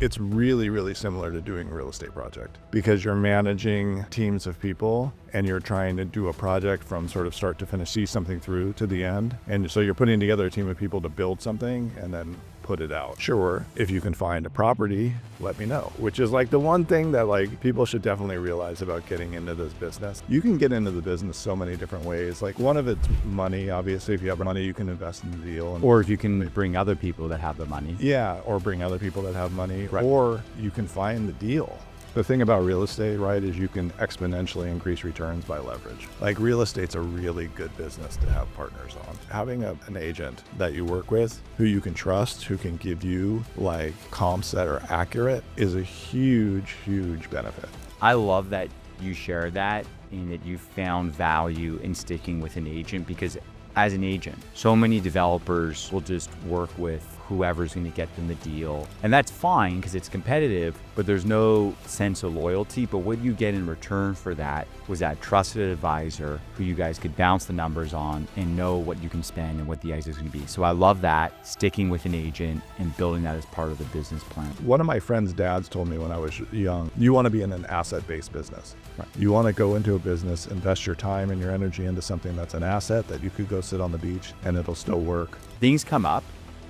It's really, really similar to doing a real estate project because you're managing teams of people and you're trying to do a project from sort of start to finish, see something through to the end. And so you're putting together a team of people to build something and then put it out. Sure, if you can find a property, let me know, which is like the one thing that like people should definitely realize about getting into this business. You can get into the business so many different ways. Like one of it's money, obviously. If you have money, you can invest in the deal. Or if you can bring other people that have the money. Yeah, or bring other people that have money, right. Or you can find the deal. The thing about real estate, right, is you can exponentially increase returns by leverage. Like real estate's a really good business to have partners on. Having an agent that you work with who you can trust, who can give you like comps that are accurate is a huge, huge benefit. I love that you share that and that you found value in sticking with an agent, because as an agent, so many developers will just work with whoever's going to get them the deal. And that's fine because it's competitive, but there's no sense of loyalty. But what you get in return for that was that trusted advisor who you guys could bounce the numbers on and know what you can spend and what the exit is going to be. So I love that, sticking with an agent and building that as part of the business plan. One of my friends' dads told me when I was young, you want to be in an asset-based business. Right. You want to go into a business, invest your time and your energy into something that's an asset that you could go sit on the beach and it'll still work. Things come up,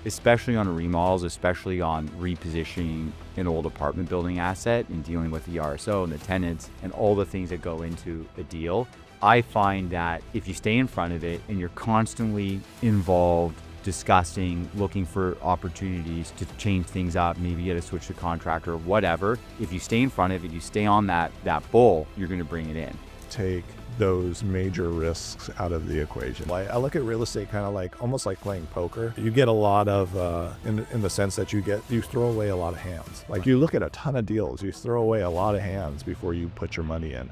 especially on remodels, especially on repositioning an old apartment building asset and dealing with the RSO and the tenants and all the things that go into a deal. I find that if you stay in front of it and you're constantly involved, discussing, looking for opportunities to change things up, maybe you got to switch to contractor or whatever. If you stay in front of it, you stay on that bull, you're going to bring it in. Take those major risks out of the equation. I look at real estate kind of like almost like playing poker. You get a lot of, in the sense that you throw away a lot of hands. Like you look at a ton of deals, you throw away a lot of hands before you put your money in.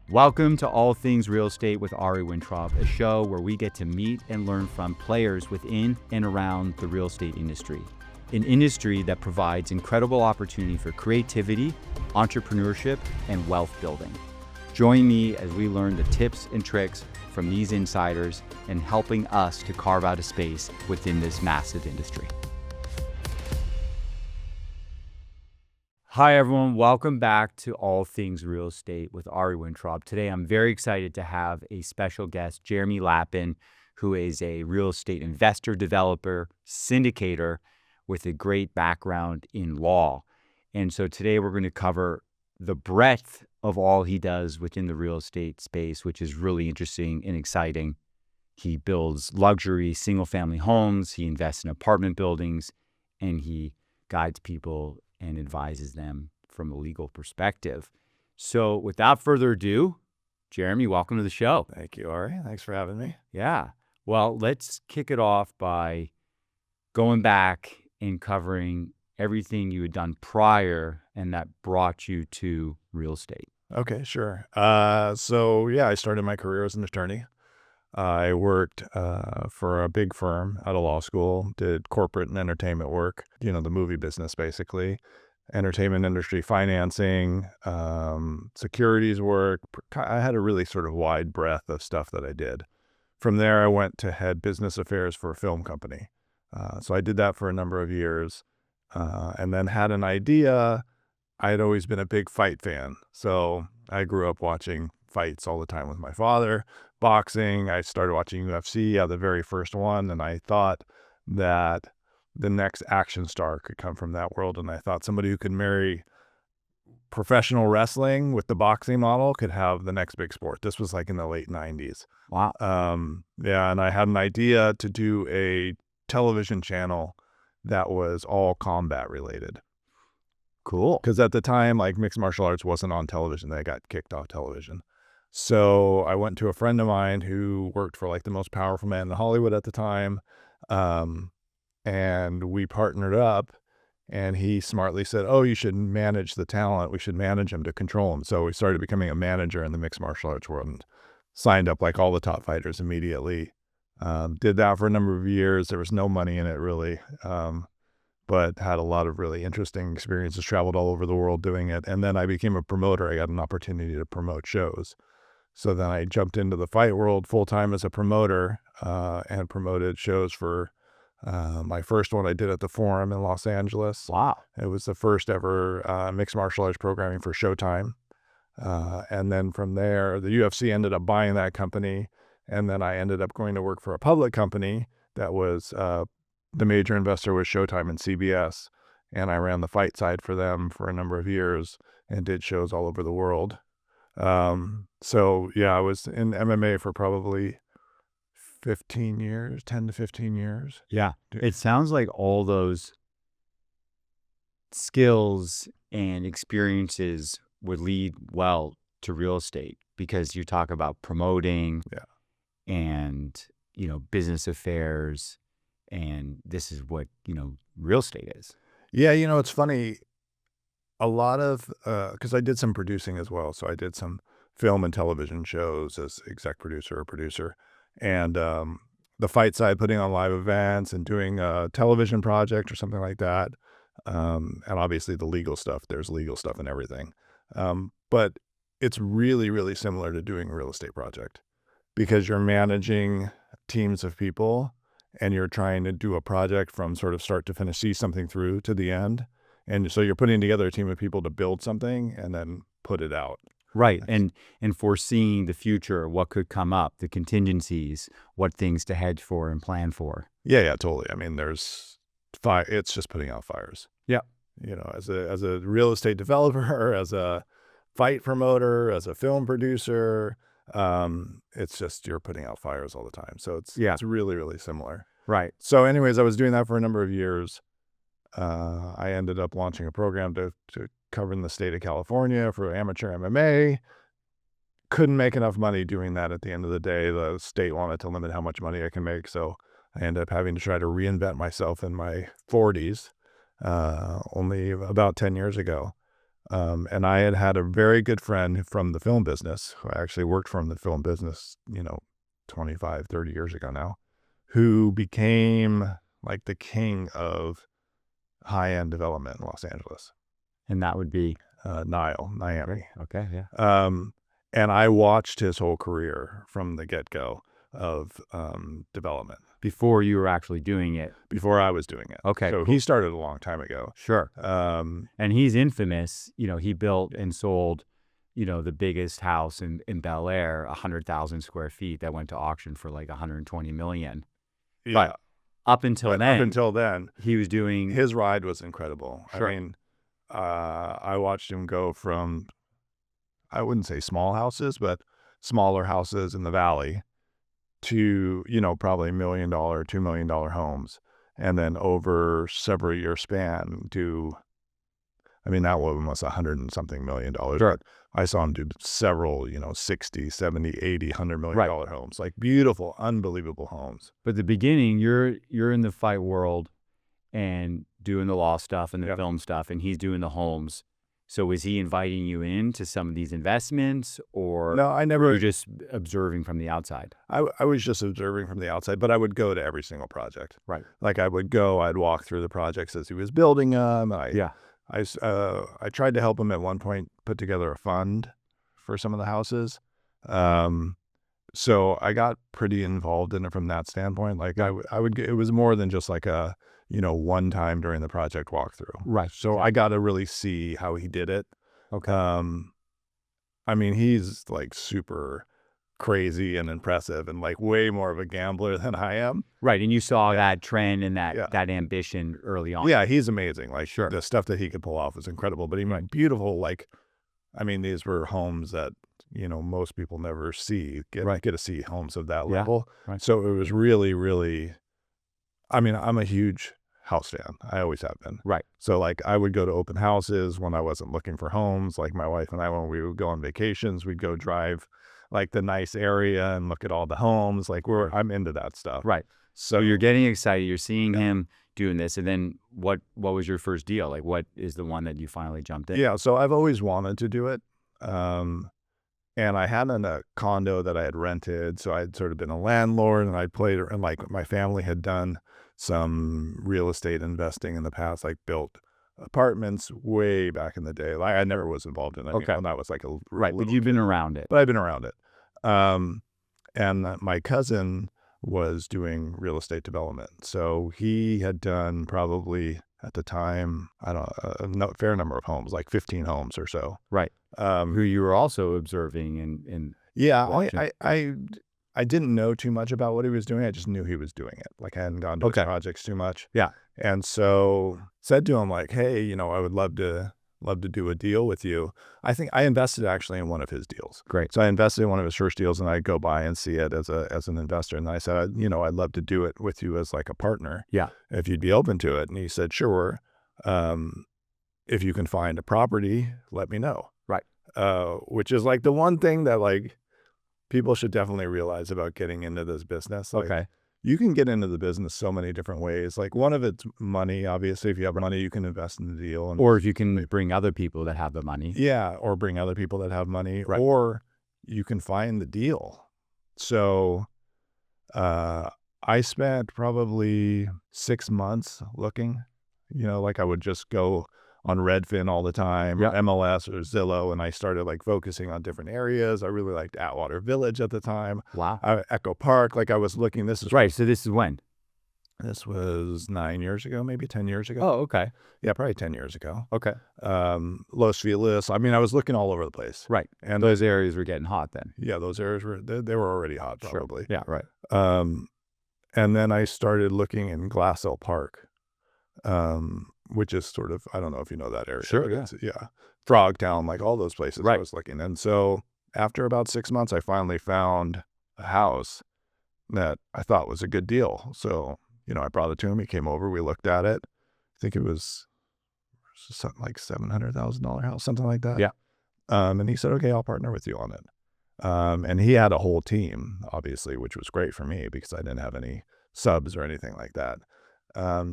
Welcome to All Things Real Estate with Ari Wintrob, a show where we get to meet and learn from players within and around the real estate industry. An industry that provides incredible opportunity for creativity, entrepreneurship, and wealth building. Join me as we learn the tips and tricks from these insiders and helping us to carve out a space within this massive industry. Hi, everyone. Welcome back to All Things Real Estate with Ari Wintrob. Today, I'm very excited to have a special guest, Jeremy Lappen, who is a real estate investor, developer, syndicator with a great background in law. And so today we're going to cover the breadth of all he does within the real estate space, which is really interesting and exciting. He builds luxury single-family homes, he invests in apartment buildings, and he guides people and advises them from a legal perspective. So without further ado, Jeremy, welcome to the show. Thank you, Ari. Thanks for having me. Yeah. Well, let's kick it off by going back and covering everything you had done prior and that brought you to real estate. Okay, sure. So yeah, I started my career as an attorney. I worked for a big firm out of law school, did corporate and entertainment work, the movie business, basically, entertainment industry financing, securities work. I had a really sort of wide breadth of stuff that I did. From there, I went to head business affairs for a film company. So I did that for a number of years and then had an idea. I had always been a big fight fan. So I grew up watching fights all the time with my father. Boxing, I started watching UFC, the very first one, and I thought that the next action star could come from that world. And I thought somebody who could marry professional wrestling with the boxing model could have the next big sport. This was like in the late 90s. Wow. Yeah, and I had an idea to do a television channel that was all combat related. Cool. Because at the time, like mixed martial arts wasn't on television. They got kicked off television. So I went to a friend of mine who worked for like the most powerful man in Hollywood at the time. And we partnered up and he smartly said, oh, you should manage the talent. We should manage him to control him. So we started becoming a manager in the mixed martial arts world and signed up like all the top fighters immediately. Did that for a number of years. There was no money in it really. But had a lot of really interesting experiences, traveled all over the world doing it. And then I became a promoter. I got an opportunity to promote shows. So then I jumped into the fight world full time as a promoter and promoted shows for My first one I did at the Forum in Los Angeles. Wow. It was the first ever mixed martial arts programming for Showtime. And then from there, the UFC ended up buying that company. And then I ended up going to work for a public company that was the major investor was Showtime and CBS. And I ran the fight side for them for a number of years and did shows all over the world. So yeah, I was in MMA for probably 15 years, 10 to 15 years. Yeah. It sounds like all those skills and experiences would lead well to real estate, because you talk about promoting Yeah. and, business affairs, and this is what, real estate is. Yeah, it's funny. A lot of, because I did some producing as well. So I did some film and television shows as exec producer or producer. And the fight side, putting on live events and doing a television project or something like that. And obviously the legal stuff, there's legal stuff and everything. But it's really, really similar to doing a real estate project because you're managing teams of people and you're trying to do a project from sort of start to finish, see something through to the end. And so you're putting together a team of people to build something and then put it out. Right. And foreseeing the future, what could come up, the contingencies, what things to hedge for and plan for. Yeah, totally. I mean, there's fire. It's just putting out fires. Yeah. As a real estate developer, as a fight promoter, as a film producer, it's just you're putting out fires all the time. So it's really, really similar. Right. So anyways, I was doing that for a number of years. I ended up launching a program to cover in the state of California for amateur MMA. Couldn't make enough money doing that at the end of the day. The state wanted to limit how much money I can make. So I ended up having to try to reinvent myself in my 40s, only about 10 years ago. And I had a very good friend from the film business, who I actually worked for in the film business, 25, 30 years ago now, who became like the king of high-end development in Los Angeles. And that would be Miami. Okay, yeah. And I watched his whole career from the get-go of development. Before you were actually doing it. Before I was doing it. Okay. So cool. he started a long time ago. Sure. And he's infamous. He built and sold, the biggest house in Bel Air, 100,000 square feet, that went to auction for like 120 million. Yeah. But up until then, he was doing. His ride was incredible. Sure. I mean, I watched him go from, I wouldn't say small houses, but smaller houses in the valley to, probably $1 million, $2 million homes. And then over several year span that one was $100 and something million. Sure. I saw him do several, 60, 70, 80, $100 million homes, like beautiful, unbelievable homes. But the beginning, you're in the fight world and doing the law stuff and the film stuff, and he's doing the homes. So was he inviting you into some of these investments, or no? I never. Were you just observing from the outside? I was just observing from the outside, but I would go to every single project. Right. Like I'd walk through the projects as he was building them. I tried to help him at one point put together a fund for some of the houses. So I got pretty involved in it from that standpoint. Like it was more than just like a, one time during the project walkthrough. Right. So I got to really see how he did it. Okay. I mean, he's like super crazy and impressive and like way more of a gambler than I am. Right. And you saw that trend and that ambition early on. Yeah, he's amazing. Like Sure. The stuff that he could pull off was incredible, but he made beautiful, like, I mean, these were homes that, most people never get to see homes of that level. Right. So it was really, really, I'm a huge house fan. I always have been. Right. So like I would go to open houses when I wasn't looking for homes. Like my wife and I, when we would go on vacations, we'd go drive like the nice area and look at all the homes. Like I'm into that stuff. Right. So you're getting excited. You're seeing him doing this. And then what was your first deal? Like what is the one that you finally jumped in? Yeah. So I've always wanted to do it. And I had a condo that I had rented. So I'd sort of been a landlord and I'd played, and like my family had done some real estate investing in the past, like built apartments way back in the day. Like I never was involved in it. Okay. That was like but you've been around it. But I've been around it. And my cousin was doing real estate development. So he had done probably at the time, I don't know, fair number of homes, like 15 homes or so. Right. Um, Who you were also observing and yeah, watching. I didn't know too much about what he was doing. I just knew he was doing it. Like I hadn't gone to his Okay. projects too much. Yeah. And so said to him like, "Hey, I would love to do a deal with you." I think I invested actually in one of his deals. Great. So I invested in one of his first deals, and I go by and see it as an investor. And I said, "I'd love to do it with you as like a partner, Yeah. if you'd be open to it." And he said, "Sure. Um, if you can find a property, let me know." Right. Which is like the one thing that like people should definitely realize about getting into this business. Like, Okay. you can get into the business so many different ways. Like one of it's money. Obviously, if you have money, you can invest in the deal, and Or if you can bring other people that have the money. yeah, or bring other people that have money, Right. or you can find the deal. So, I spent probably 6 months looking. Like I would just go on Redfin all the time, or Yeah. MLS or Zillow, and I started like focusing on different areas. I really liked Atwater Village at the time. Wow. Echo Park. Like I was looking. Right. So this is when? This was 9 years ago, maybe 10 years ago. Oh, okay. Yeah, probably 10 years ago. Okay. Los Feliz. I mean, I was looking all over the place. Right. And Those areas were getting hot then. yeah, those areas they were already hot, Sure. probably. Yeah. Right. Um, and then I started looking in Glassell Park, which is sort of, I don't know if you know that area. Sure, but yeah. yeah. Frogtown, like all those places I Right. was looking. And so after about 6 months, I finally found a house that I thought was a good deal. So, I brought it to him. He came over. We looked at it. I think it was something like $700,000 house, something like that. Yeah. And he said, "Okay, I'll partner with you on it." And he had a whole team, obviously, which was great for me because I didn't have any subs or anything like that.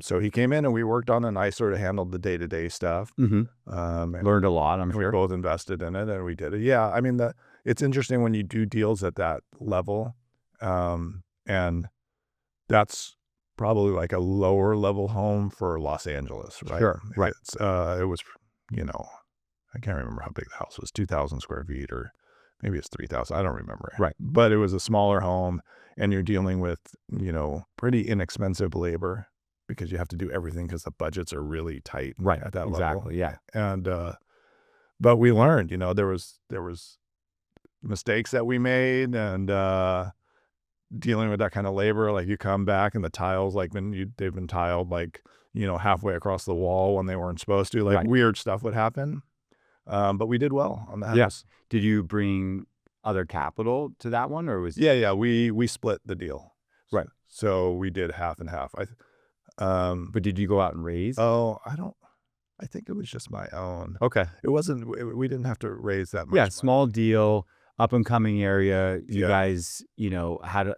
So he came in and we worked on it, and I sort of handled the day-to-day stuff. Mm-hmm. And Learned a lot, I'm we sure. both invested in it and we did it. Yeah. I mean, it's interesting when you do deals at that level. And that's probably like a lower level home for Los Angeles, right? Sure. Right. It was, I can't remember how big the house was, 2,000 square feet, or maybe it's 3,000. I don't remember. Right. But it was a smaller home, and you're dealing with, pretty inexpensive labor because you have to do everything because the budgets are really tight Right. at that level. Exactly. Yeah. And, but we learned, there was mistakes that we made, and, dealing with that kind of labor, like you come back and the tiles, like they've been tiled like, halfway across the wall when they weren't supposed to, like Right. weird stuff would happen. But we did well on that Yeah. house. Did you bring other capital to that one, or was? Yeah. We split the deal. Right. So we did half and half. But did you go out and raise? I think it was just my own. Okay. It wasn't, we didn't have to raise that much Yeah. money. Small deal, up and coming area. You Yeah. guys, had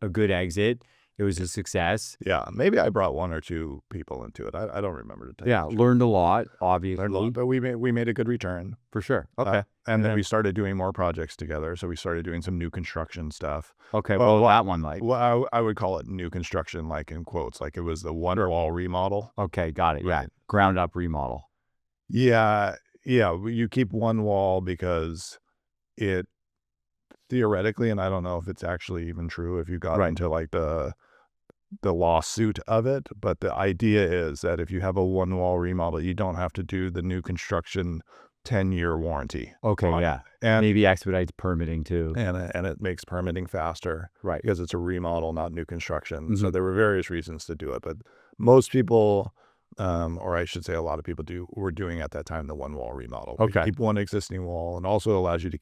a good exit. It was a success. Yeah. Maybe I brought one or two people into it. I don't remember to tell Yeah. you. Learned a lot, obviously. Learned a lot, but we made a good return. For sure. Okay. And then then- we started doing more projects together. So we started doing some new construction stuff. Okay. Well, Well, that one, like. Well, I would call it new construction, like in quotes, like it was the one wall remodel. Okay. Got it. Yeah. Right. Ground up remodel. Yeah. Yeah. You keep one wall because it theoretically, and I don't know if it's actually even true if you got Right. into like the lawsuit of it, but the idea is that if you have a one wall remodel, you don't have to do the new construction 10-year warranty. Okay. on it. Yeah. And Maybe expedites permitting too. and it makes permitting faster. Right. Because it's a remodel, not new construction. So Mhm. there were various reasons to do it, but most people, or I should say a lot of people were doing at that time the one wall remodel. where you Okay. keep one existing wall, and also allows you to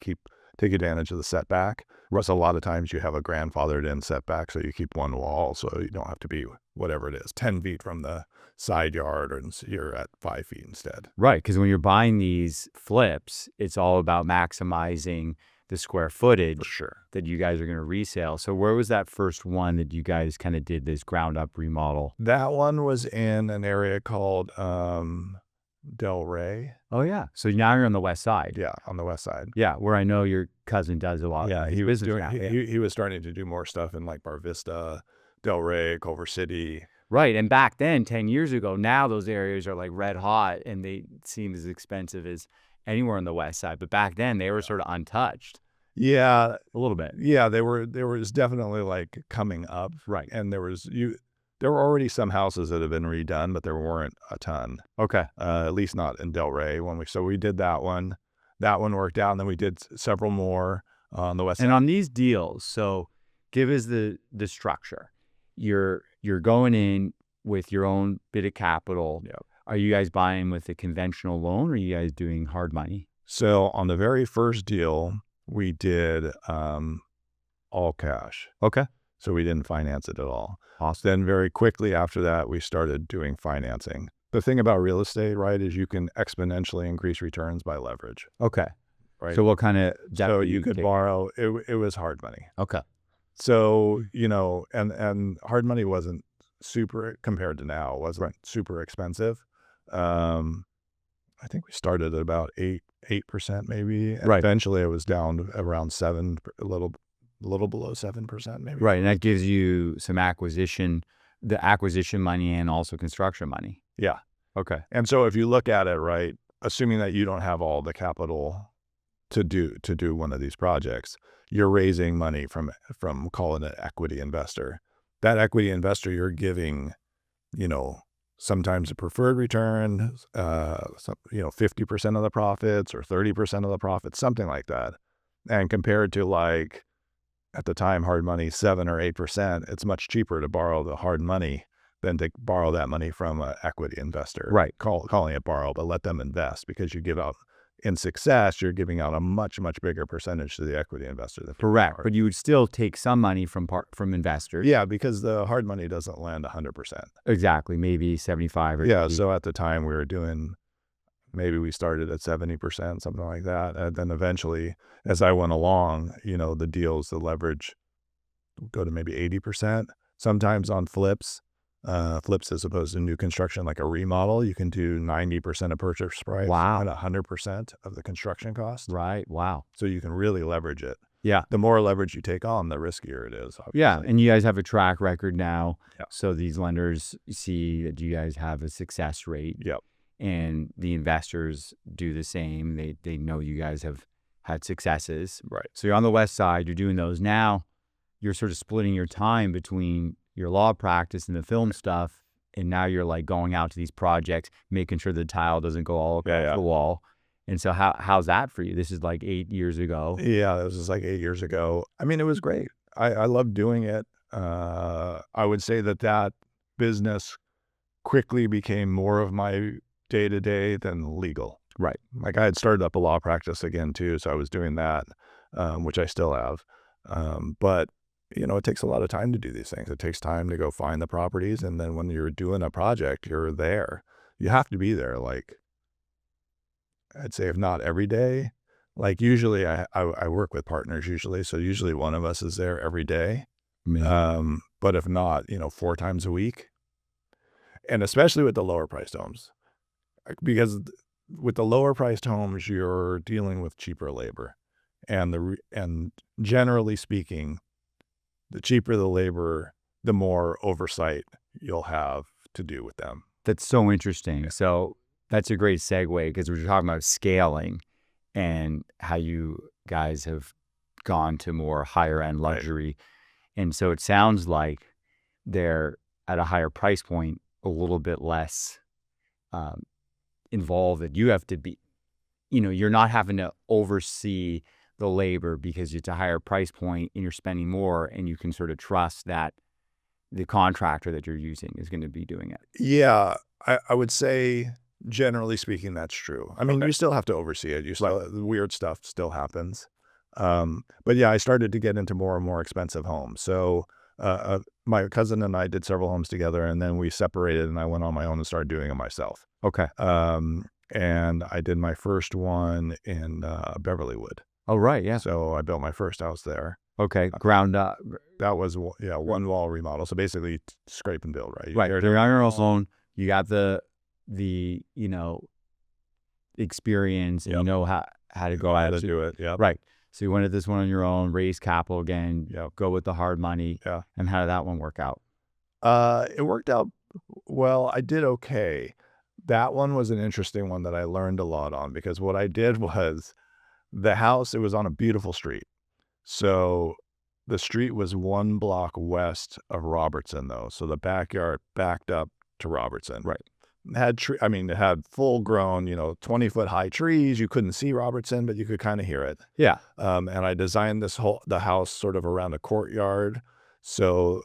take advantage of the setback. Whereas a lot of times you have a grandfathered in setback, so you keep one wall, so you don't have to be whatever it is, 10 feet from the side yard, and you're at 5 feet instead. Right. Because when you're buying these flips, it's all about maximizing the square footage For sure. that you guys are going to resale. So where was that first one that you guys kind of did this ground up remodel? That one was in an area called Del Rey. Oh, yeah. So now you're on the west side. Yeah, on the west side. Yeah, where I know your cousin does a lot. Yeah, of he was business doing. now. He was starting to do more stuff in like Bar Vista, Del Rey, Culver City. Right. And back then, 10 years ago, now those areas are like red hot and they seem as expensive as anywhere on the west side. But back then, they were sort of untouched. Yeah, A little bit. yeah, there was definitely, like, coming up, Right. and there were already some houses that had been redone, but there weren't a ton, Okay. at least not in Delray when we did that one. That one worked out, and then we did several more on the west And side. on these deals, so give us the structure. You're going in with your own bit of capital. Yeah. Are you guys buying with a conventional loan, or are you guys doing hard money? So on the very first deal, we did, all cash. Okay. So we didn't finance it at all. Awesome. Then very quickly after that, we started doing financing. The thing about real estate, right, is you can exponentially increase returns by leverage, Okay. right? So what kind of debt So do you you could take? borrow, it was hard money. Okay. So, and hard money wasn't super compared to now, wasn't Right. super expensive. Um, I think we started at about 8% maybe. And Right. eventually it was down to around 7, a little below 7% maybe. Right. And that gives you some the acquisition money and also construction money. Yeah. Okay. And so if you look at it, right, assuming that you don't have all the capital to do one of these projects, you're raising money from call it an equity investor. That equity investor, you're giving, you know, sometimes a preferred return, 50% of the profits or 30% of the profits, something like that. And compared to like at the time hard money 7 or 8%, it's much cheaper to borrow the hard money than to borrow that money from an equity investor. Right. Calling it borrow, but let them invest because you give out in success, you're giving out a much, much bigger percentage to the equity investor than Correct. hard. But you would still take some money from investors. Yeah, because the hard money doesn't land 100%. Exactly. Maybe 75 or Yeah, 80. so at the time we were doing, maybe we started at 70%, something like that. And then eventually, as I went along, the leverage would go to maybe 80%. Sometimes on flips as opposed to new construction, like a remodel, you can do 90% of purchase price Wow. and 100% of the construction cost. Right. Wow. So you can really leverage it. Yeah. The more leverage you take on, the riskier it is, Yeah. obviously. And you guys have a track record now. Yeah. So these lenders see that you guys have a success rate. Yep. And the investors do the same. They know you guys have had successes. Right. So you're on the west side, you're doing those. Now you're sort of splitting your time between your law practice and the film stuff. And now you're like going out to these projects, making sure the tile doesn't go all across the wall. And so how's that for you? This is like 8 years ago. Yeah, this was like 8 years ago. I mean, it was great. I loved doing it. I would say that business quickly became more of my day-to-day than legal. Right. Like, I had started up a law practice again too, so I was doing that, which I still have. But, it takes a lot of time to do these things. It takes time to go find the properties, and then when you're doing a project, you're there. You have to be there, like, I'd say if not every day. Like, usually I work with partners usually, so usually one of us is there every day. But if not, 4 times a week. And especially with the lower priced homes. Because with the lower priced homes, you're dealing with cheaper labor. And generally speaking, the cheaper the labor, the more oversight you'll have to do with them. That's so interesting. So that's a great segue because we're talking about scaling and how you guys have gone to more higher end luxury. And so it sounds like they're at a higher price point, a little bit less involved that you have to be, you're not having to oversee the labor because it's a higher price point and you're spending more, and you can sort of trust that the contractor that you're using is going to be doing it. Yeah, I would say generally speaking, that's true. I mean, you still have to oversee it. Weird stuff still happens. But yeah, I started to get into more and more expensive homes. So my cousin and I did several homes together, and then we separated, and I went on my own and started doing it myself. Okay. And I did my first one in Beverlywood. Oh, right. Yeah. So I built my first house there. Okay. Ground up. That was, one wall remodel. So basically scrape and build, right? Right. They're on your own. You got the experience, and you know how to go How at to it. do it. Yeah. Right. So you went at this one on your own, raise capital again, Yeah. go with the hard money. Yeah. And how did that one work out? It worked out well. I did okay. That one was an interesting one that I learned a lot on, because what I did was the house, it was on a beautiful street. So the street was 1 block west of Robertson, though, so the backyard backed up to Robertson. Right. It had full-grown, 20-foot high trees. You couldn't see Robertson, but you could kinda hear it. Yeah. And I designed the house sort of around a courtyard, so,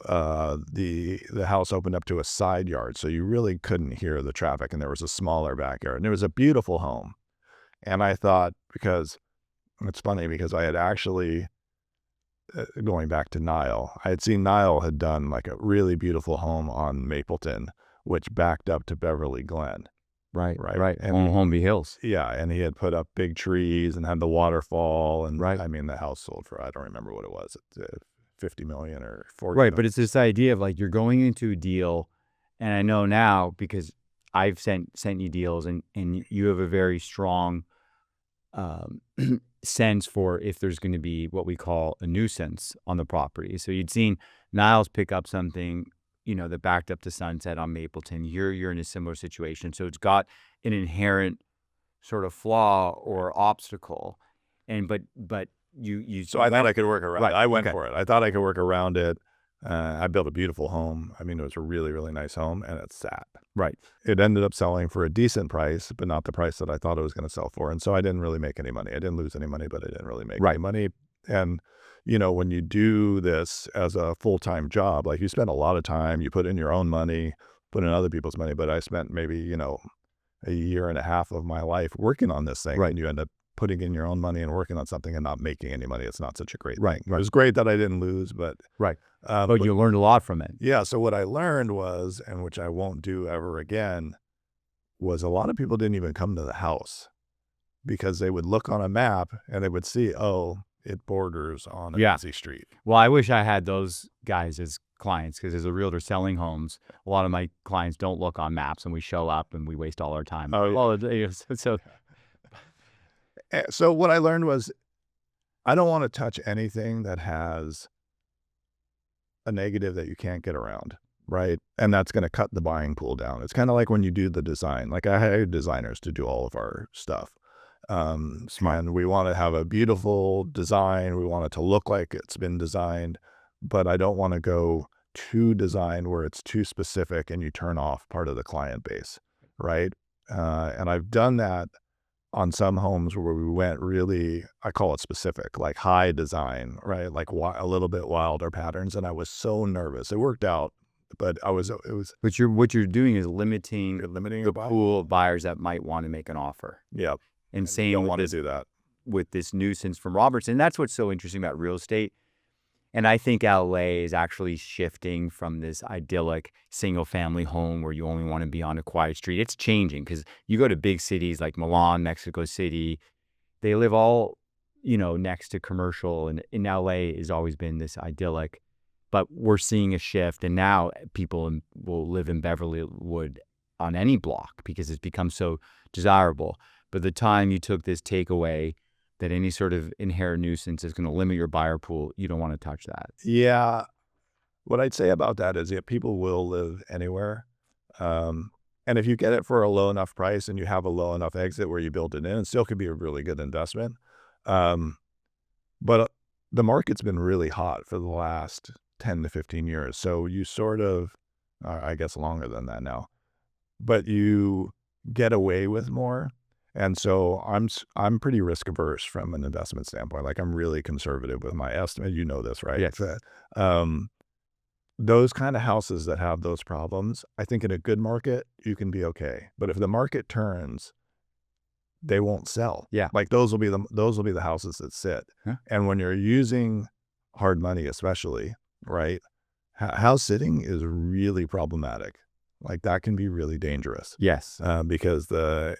the house opened up to a side yard, so you really couldn't hear the traffic, and there was a smaller backyard, and it was a beautiful home. And I thought, because it's funny because I had actually, going back to Nile, I had seen Nile had done, like, a really beautiful home on Mapleton, which backed up to Beverly Glen, Right. right? Right. And On Holmby Hills. yeah, and he had put up big trees and had the waterfall, and, Right. I mean, the house sold for, I don't remember what it was, 50 million or 40 Right. million. But it's this idea of like you're going into a deal, and I know now because I've sent you deals, and you have a very strong um, sense for if there's going to be what we call a nuisance on the property. So you'd seen Niles pick up something, that backed up to Sunset on Mapleton. You're in a similar situation, so it's got an inherent sort of flaw or obstacle, and but you So I thought went I could work around it. right. I went Okay. for it. I thought I could work around it. I built a beautiful home. I mean, it was a really, really nice home, and it sat. Right. It ended up selling for a decent price, but not the price that I thought it was gonna sell for, and so I didn't really make any money. I didn't lose any money, but I didn't really make any Right. money. And, when you do this as a full-time job, like, you spend a lot of time, you put in your own money, put in other people's money, but I spent maybe, a year and a half of my life working on this thing, Right. and you end up putting in your own money and working on something and not making any money. It's not such a great Right. thing. It was great that I didn't lose, but, Right. But but you learned a lot from it. yeah, so what I learned was, and which I won't do ever again, was a lot of people didn't even come to the house because they would look on a map and they would see, oh, it borders on a Yeah. busy street. Well, I wish I had those guys as clients because as a realtor selling homes, a lot of my clients don't look on maps, and we show up and we waste all our time. Oh, yeah. Well, so So what I learned was I don't want to touch anything that has a negative that you can't get around, right? And that's going to cut the buying pool down. It's kind of like when you do the design. Like, I hired designers to do all of our stuff. Smart. And we want to have a beautiful design. We want it to look like it's been designed, but I don't want to go too design where it's too specific and you turn off part of the client base, right? And I've done that on some homes where we went really, I call it specific, like high design, right? Like a little bit wilder patterns. And I was so nervous. It worked out, but it was But what you're doing is limiting limiting the the buy. pool of buyers that might want to make an offer. Yeah. And You same don't with want to this do that. with this nuisance from Robertson. That's what's so interesting about real estate. And I think LA is actually shifting from this idyllic single family home where you only want to be on a quiet street. It's changing because you go to big cities like Milan, Mexico City, they live all, next to commercial. And in LA has always been this idyllic, but we're seeing a shift. And now people will live in Beverlywood on any block because it's become so desirable. But the time you took this takeaway that any sort of inherent nuisance is going to limit your buyer pool, you don't want to touch that. Yeah. What I'd say about that is that people will live anywhere. And if you get it for a low enough price and you have a low enough exit where you build it in, it still could be a really good investment. But the market's been really hot for the last 10 to 15 years. So you sort of, I guess longer than that now, but you get away with more. And so I'm pretty risk averse from an investment standpoint. Like, I'm really conservative with my estimate. You know this, right? Yes. Those kind of houses that have those problems, I think in a good market, you can be okay. But if the market turns, they won't sell. Yeah. Like, those will be the houses that sit. Yeah. And when you're using hard money, especially, right? House sitting is really problematic. Like, that can be really dangerous. Yes. Because the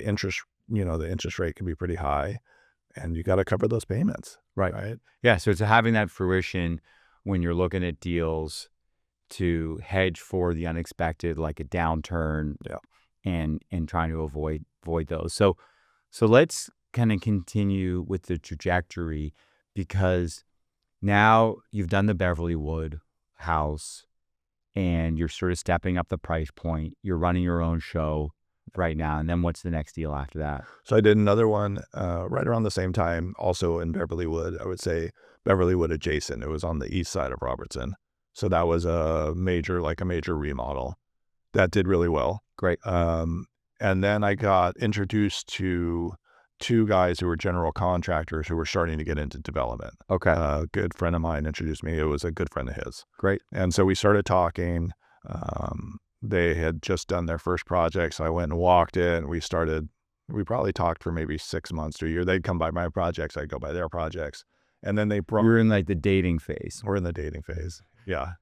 interest, the interest rate can be pretty high, and you got to cover those payments. Right. Right. Yeah. So it's having that fruition when you're looking at deals to hedge for the unexpected, like a downturn. Yeah. And trying to avoid those. So let's kind of continue with the trajectory, because now you've done the Beverlywood house and you're sort of stepping up the price point. You're running your own show right now. And then what's the next deal after that? So I did another one right around the same time, also in Beverlywood. I would say Beverlywood adjacent. It was on the east side of Robertson. So that was a major remodel that did really well. Great. And then I got introduced to two guys who were general contractors who were starting to get into development. Okay. A good friend of mine introduced me. It was a good friend of his. Great. And so we started talking. They had just done their first project, so I went and walked it. We probably talked for maybe 6 months to a year. They'd come by my projects, I'd go by their projects. And then they brought... We're in like the dating phase. We're in the dating phase. Yeah.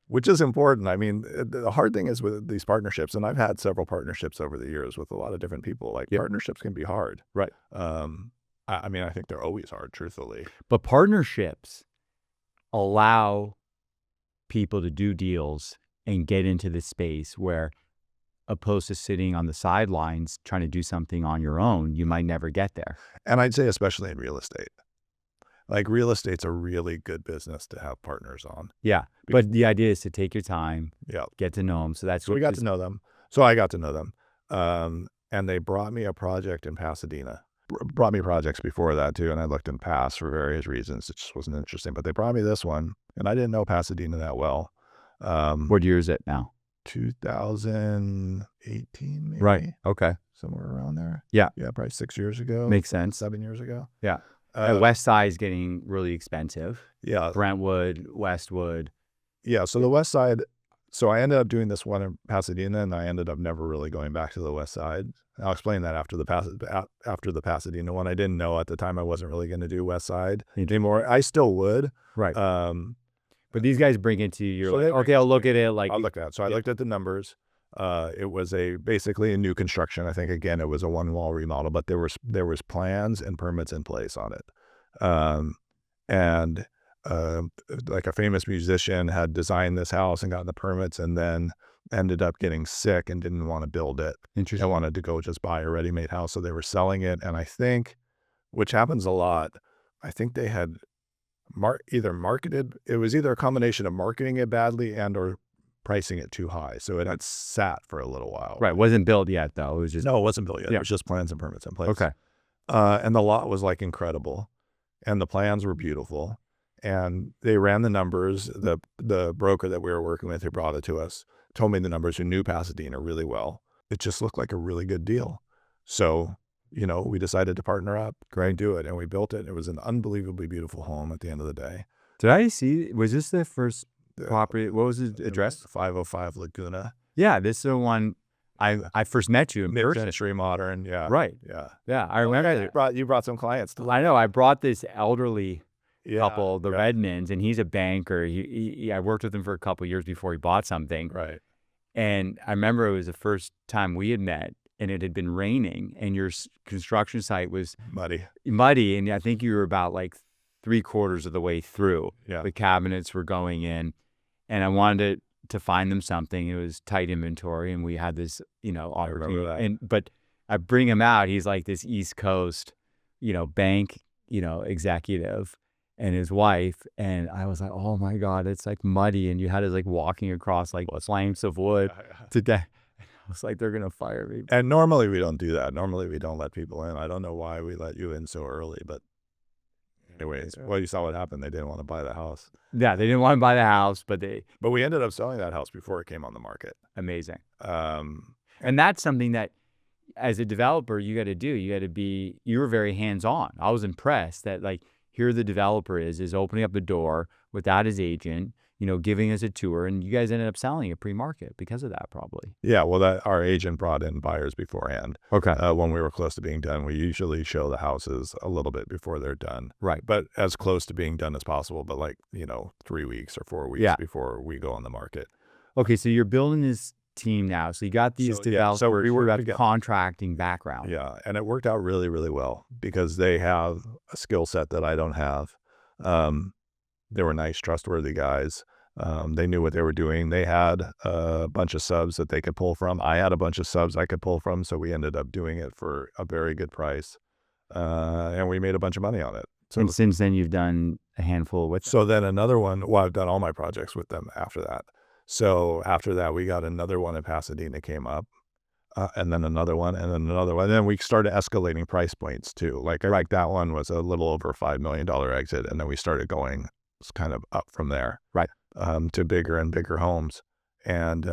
Which is important. I mean, the hard thing is with these partnerships, and I've had several partnerships over the years with a lot of different people, like partnerships can be hard. Right. I mean, I think they're always hard, truthfully. But partnerships allow people to do deals and get into the space where, opposed to sitting on the sidelines trying to do something on your own, you might never get there. And I'd say especially in real estate. Like, real estate's a really good business to have partners on. Yeah, but the idea is to take your time, get to know them. So we got to know them. So I got to know them. And they brought me a project in Pasadena. Brought me projects before that too, and I looked in past for various reasons. It just wasn't interesting. But they brought me this one, and I didn't know Pasadena that well. What year is it now? 2018, maybe. Right. Okay. Somewhere around there. Yeah. Yeah, probably 6 years ago. Makes sense. 7 years ago. Yeah. West Side is getting really expensive. Yeah. Brentwood, Westwood. Yeah. So the West Side. So I ended up doing this one in Pasadena, and I ended up never really going back to the West Side. I'll explain that after the Pasadena one. I didn't know at the time I wasn't really going to do West Side anymore. I still would. Right. But these guys bring it to you. You're So like, okay, I'll look at it. Like, I'll look at it. So I looked at the numbers. It was basically a new construction. I think, again, it was a one wall remodel, but there was plans and permits in place on it. Like a famous musician had designed this house and gotten the permits, and then ended up getting sick and didn't want to build it. Interesting. And wanted to go just buy a ready-made house. So they were selling it. And I think, which happens a lot, I think they had it was either a combination of marketing it badly and or pricing it too high. So it had sat for a little while. Right. Wasn't built yet, though. It was just... No, it wasn't built yet. Yeah. It was just plans and permits in place. Okay. And the lot was like incredible. And the plans were beautiful. And they ran the numbers. The broker that we were working with who brought it to us told me the numbers, who knew Pasadena really well. It just looked like a really good deal. So, we decided to partner up, do it. And we built it. It was an unbelievably beautiful home at the end of the day. Did I see, was this the first property? What was the address? 505 Laguna. Yeah, this is the one I first met you in person. Mid-century modern, yeah. Right. Yeah. Yeah, I remember. You brought some clients. I know. I brought this elderly couple, the yeah. Redmonds, and he's a banker. I worked with him for a couple of years before he bought something. Right. And I remember it was the first time we had met, and it had been raining, and your construction site was muddy, and I think you were about like 3/4 of the way through. Yeah. The cabinets were going in, and I wanted to find them something. It was tight inventory, and we had this, opportunity. But I bring him out. He's like this East Coast, bank, executive, and his wife. And I was like, oh my God, it's like muddy. And you had us like walking across like planks of wood today. I was like, they're going to fire me. And normally we don't do that. Normally we don't let people in. I don't know why we let you in so early, but anyways, well, you saw what happened. They didn't want to buy the house. Yeah, they didn't want to buy the house, but we ended up selling that house before it came on the market. Amazing. And that's something that, as a developer, you got to do. You were very hands-on. I was impressed that, like, here the developer is opening up the door without his agent, giving us a tour, and you guys ended up selling it pre-market because of that, probably. Yeah, well, our agent brought in buyers beforehand. Okay. When we were close to being done, we usually show the houses a little bit before they're done. Right. But as close to being done as possible, but 3 weeks or 4 weeks before we go on the market. Okay, so you're building this team now. So you got these developers who have contracting background. Yeah, and it worked out really, really well because they have a skill set that I don't have. They were nice, trustworthy guys. They knew what they were doing. They had a bunch of subs that they could pull from. I had a bunch of subs I could pull from, so we ended up doing it for a very good price. And we made a bunch of money on it. So, and since then, you've done a handful with them. So then another one, I've done all my projects with them after that. So after that, we got another one in Pasadena came up. and then another one, and then another one. And then we started escalating price points too. Like that one was a little over $5 million exit, and then we started going kind of up from there, Right. to bigger and bigger homes. And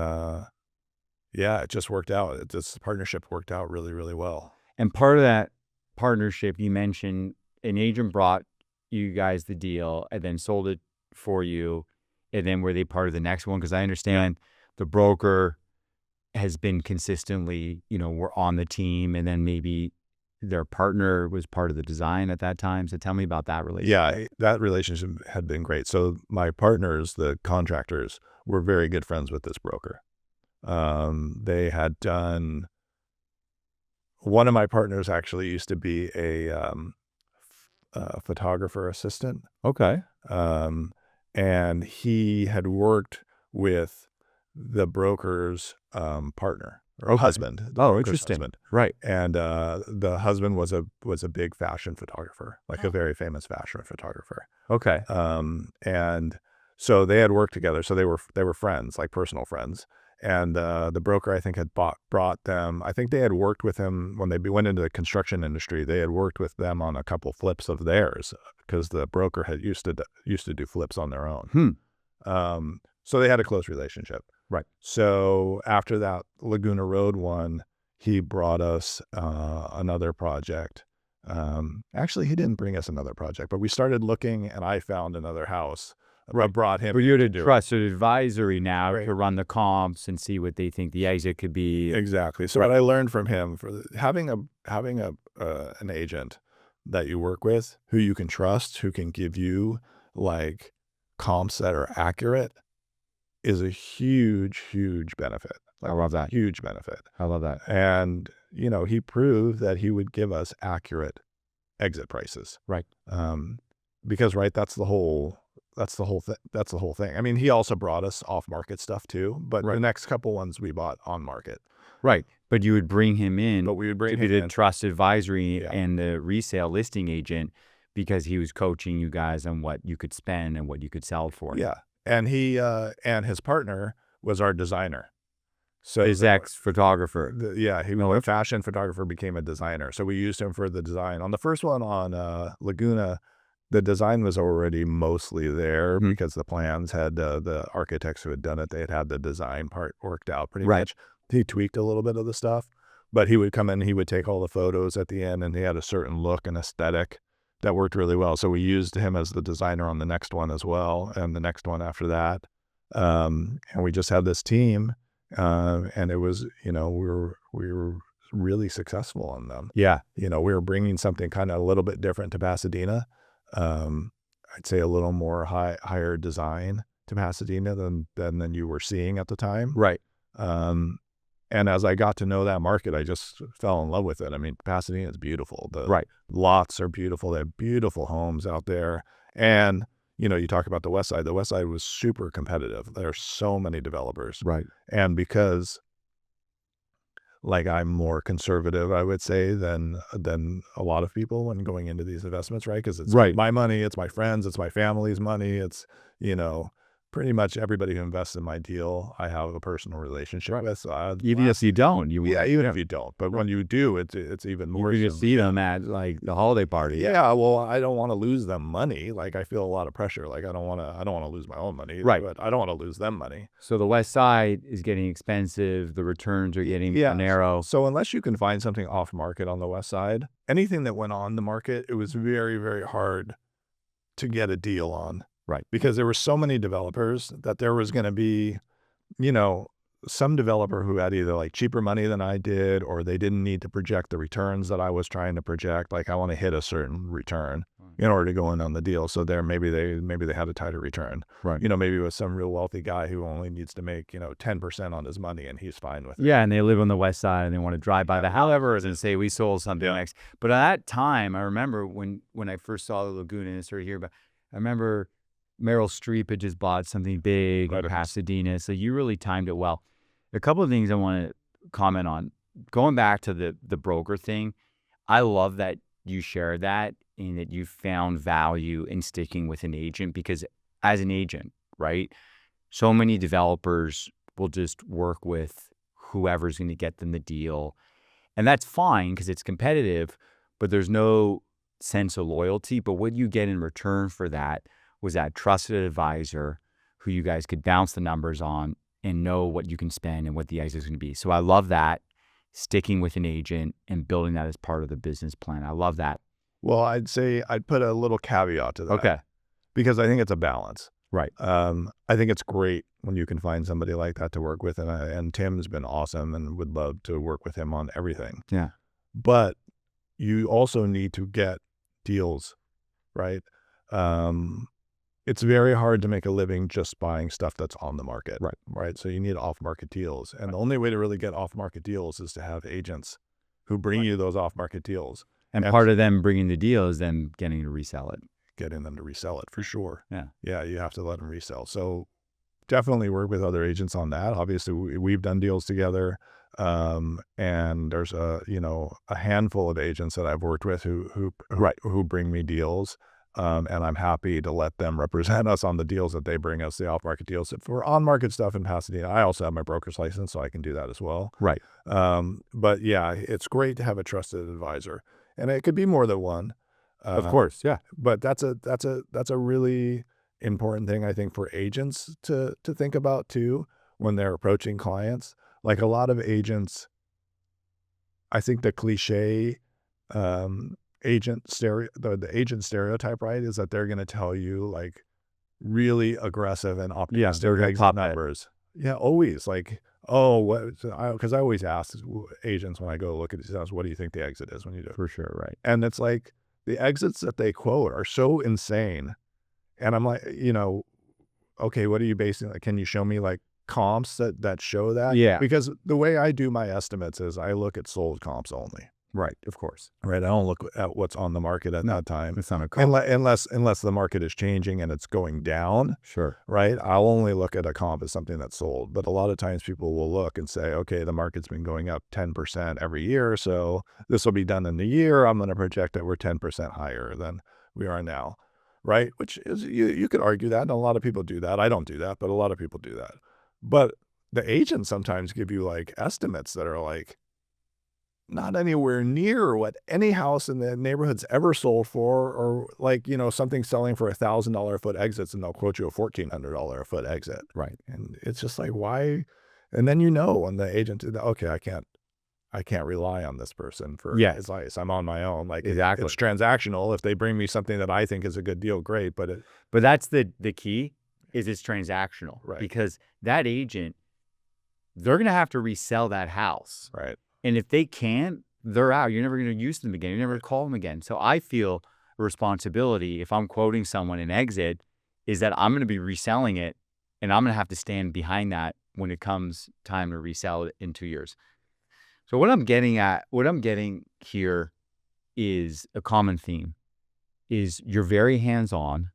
yeah, it just worked out. This partnership worked out really, really well. And part of that partnership, you mentioned an agent brought you guys the deal and then sold it for you. And then were they part of the next one? Because I understand the broker has been consistently, were on the team, and then maybe their partner was part of the design at that time. So tell me about that relationship. Yeah, that relationship had been great. So my partners, the contractors, were very good friends with this broker. They had done, one of my partners actually used to be a photographer assistant. Okay. And he had worked with the broker's partner or husband. The Oh, broker's interesting. husband. Right. And the husband was a big fashion photographer, like a very famous fashion photographer. Okay. And so they had worked together. So they were friends, like personal friends. And the broker, I think, had brought them. I think they had worked with him when they went into the construction industry. They had worked with them on a couple flips of theirs because the broker had used to do flips on their own. So they had a close relationship. Right. So after that Laguna Road one, he brought us another project. Actually, he didn't bring us another project, but we started looking, and I found another house. I brought him. But you're the to do it. trusted advisory now Right. to run the comps and see what they think the exit could be. Exactly. So what I learned from him, having an agent that you work with who you can trust, who can give you like comps that are accurate, is a huge, huge benefit. I love that. Huge benefit. I love that. And he proved that he would give us accurate exit prices. Right. Because that's the whole thing. I mean, he also brought us off market stuff too, but the next couple ones we bought on market. Right. But you would bring him in. But we would bring to be him the in. trusted advisory and the resale listing agent because he was coaching you guys on what you could spend and what you could sell for. Yeah. And he and his partner was our designer. So his ex-photographer. He was a fashion photographer, became a designer. So we used him for the design. On the first one on Laguna, the design was already mostly there because the plans had the architects who had done it. They had the design part worked out pretty much. He tweaked a little bit of the stuff, but he would come in, he would take all the photos at the end, and he had a certain look and aesthetic that worked really well. So we used him as the designer on the next one as well, and the next one after that. And we just had this team, and it was, we were really successful on them. Yeah. We were bringing something kind of a little bit different to Pasadena. I'd say a little more higher design to Pasadena than you were seeing at the time. Right. And as I got to know that market, I just fell in love with it. I mean, Pasadena is beautiful. The lots are beautiful. They have beautiful homes out there. And, you talk about the West Side. The West Side was super competitive. There are so many developers. Right. And because I'm more conservative, I would say, than a lot of people when going into these investments, right? Because it's my money, it's my friends, it's my family's money. It's, pretty much everybody who invests in my deal, I have a personal relationship with. So even if you don't, even if you don't, but when you do, it's even more. You see them at like the holiday party. Yeah, well, I don't want to lose them money. Like I feel a lot of pressure. Like I don't want to lose my own money. Right. But I don't want to lose them money. So the West Side is getting expensive. The returns are getting narrow. So unless you can find something off market on the West Side, anything that went on the market, it was very, very hard to get a deal on. Right. Because there were so many developers that there was going to be, some developer who had either like cheaper money than I did, or they didn't need to project the returns that I was trying to project. Like I want to hit a certain return in order to go in on the deal. So maybe they had a tighter return. Right. Maybe it was some real wealthy guy who only needs to make, 10% on his money and he's fine with it. Yeah. And they live on the West Side and they want to drive by the however and say, we sold something next. But at that time, I remember when I first saw the Laguna and started hearing about, I remember Meryl Streep had just bought something big in Pasadena. So you really timed it well. A couple of things I want to comment on. Going back to the broker thing, I love that you shared that and that you found value in sticking with an agent because as an agent, right, so many developers will just work with whoever's going to get them the deal. And that's fine because it's competitive, but there's no sense of loyalty. But what you get in return for that was that trusted advisor who you guys could bounce the numbers on and know what you can spend and what the exit is going to be. So I love that, sticking with an agent and building that as part of the business plan. I love that. Well, I'd say I'd put a little caveat to that. Okay. Because I think it's a balance. Right. I think it's great when you can find somebody like that to work with, and Tim's been awesome and would love to work with him on everything. Yeah. But you also need to get deals, right? It's very hard to make a living just buying stuff that's on the market, right? So you need off-market deals. And the only way to really get off-market deals is to have agents who bring you those off-market deals. And part of them bringing the deal is them getting to resell it. Getting them to resell it for sure. Yeah. Yeah, you have to let them resell. So definitely work with other agents on that. Obviously, we've done deals together. And there's a handful of agents that I've worked with who bring me deals. And I'm happy to let them represent us on the deals that they bring us, the off-market deals. If we're on-market stuff in Pasadena, I also have my broker's license, so I can do that as well. Right. But yeah, it's great to have a trusted advisor, and it could be more than one. Of course, yeah. But that's a really important thing, I think, for agents to think about too when they're approaching clients. Like a lot of agents, I think the cliche the agent stereotype, right, is that they're going to tell you like really aggressive and optimistic exit numbers. Yeah, always like, oh, what? Because I always ask agents when I go look at these houses, what do you think the exit is when you do it? For sure, right. And it's like the exits that they quote are so insane. And I'm like, okay, what are you basing? Like, can you show me like comps that show that? Yeah. Because the way I do my estimates is I look at sold comps only. Right, of course. Right. I don't look at what's on the market at that time. It's not a comp. Unless the market is changing and it's going down. Sure. Right. I'll only look at a comp as something that's sold. But a lot of times people will look and say, okay, the market's been going up 10% every year. So this will be done in a year. I'm going to project that we're 10% higher than we are now. Right. Which is, you could argue that. And a lot of people do that. I don't do that, but a lot of people do that. But the agents sometimes give you like estimates that are like, not anywhere near what any house in the neighborhood's ever sold for, or like, something selling for $1,000 a foot exits and they'll quote you a $1,400 a foot exit. Right. And it's just like, why? And then, when the agent, okay, I can't rely on this person for advice. I'm on my own. Like, exactly. It's transactional. If they bring me something that I think is a good deal, great. But that's the key is it's transactional, right? Because that agent, they're going to have to resell that house. Right. And if they can't, they're out. You're never going to use them again. You're never going to call them again. So I feel a responsibility if I'm quoting someone an exit is that I'm going to be reselling it and I'm going to have to stand behind that when it comes time to resell it in 2 years. So what I'm getting here is a common theme is you're very hands-on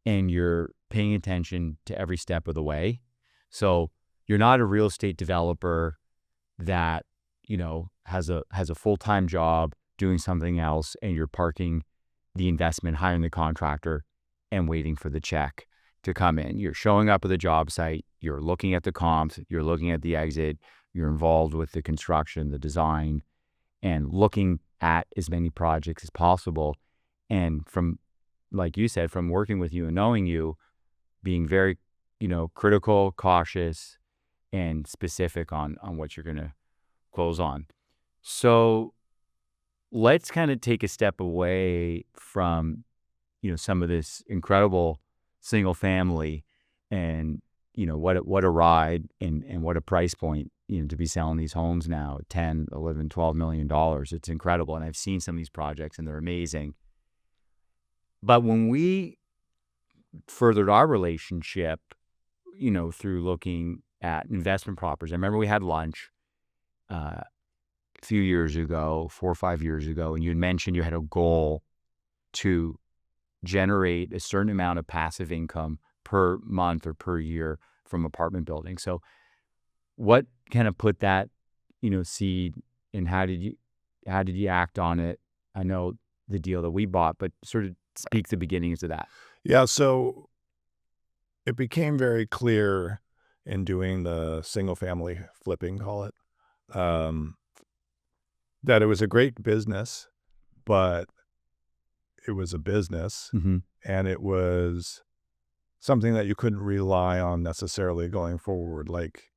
and you're paying attention to every step of the way. So you're not a real estate developer that has a full-time job doing something else and you're parking the investment, hiring the contractor and waiting for the check to come in. You're showing up at the job site, you're looking at the comps, you're looking at the exit, you're involved with the construction, the design, and looking at as many projects as possible. And from, like you said, from working with you and knowing you, being very, critical, cautious, and specific on what you're going to close on. So let's kind of take a step away from, some of this incredible single family and, what a ride and what a price point, to be selling these homes now at 10, 11, 12 million dollars. It's incredible. And I've seen some of these projects and they're amazing. But when we furthered our relationship, through looking at investment properties, I remember we had lunch a few years ago, 4 or 5 years ago, and you had mentioned you had a goal to generate a certain amount of passive income per month or per year from apartment buildings. So what kind of put that, seed, and how did you act on it? I know the deal that we bought, but sort of speak the beginnings of that. Yeah. So it became very clear, in doing the single family flipping, call it, um, that it was a great business, but it was a business Mhm. and it was something that you couldn't rely on necessarily going forward. Like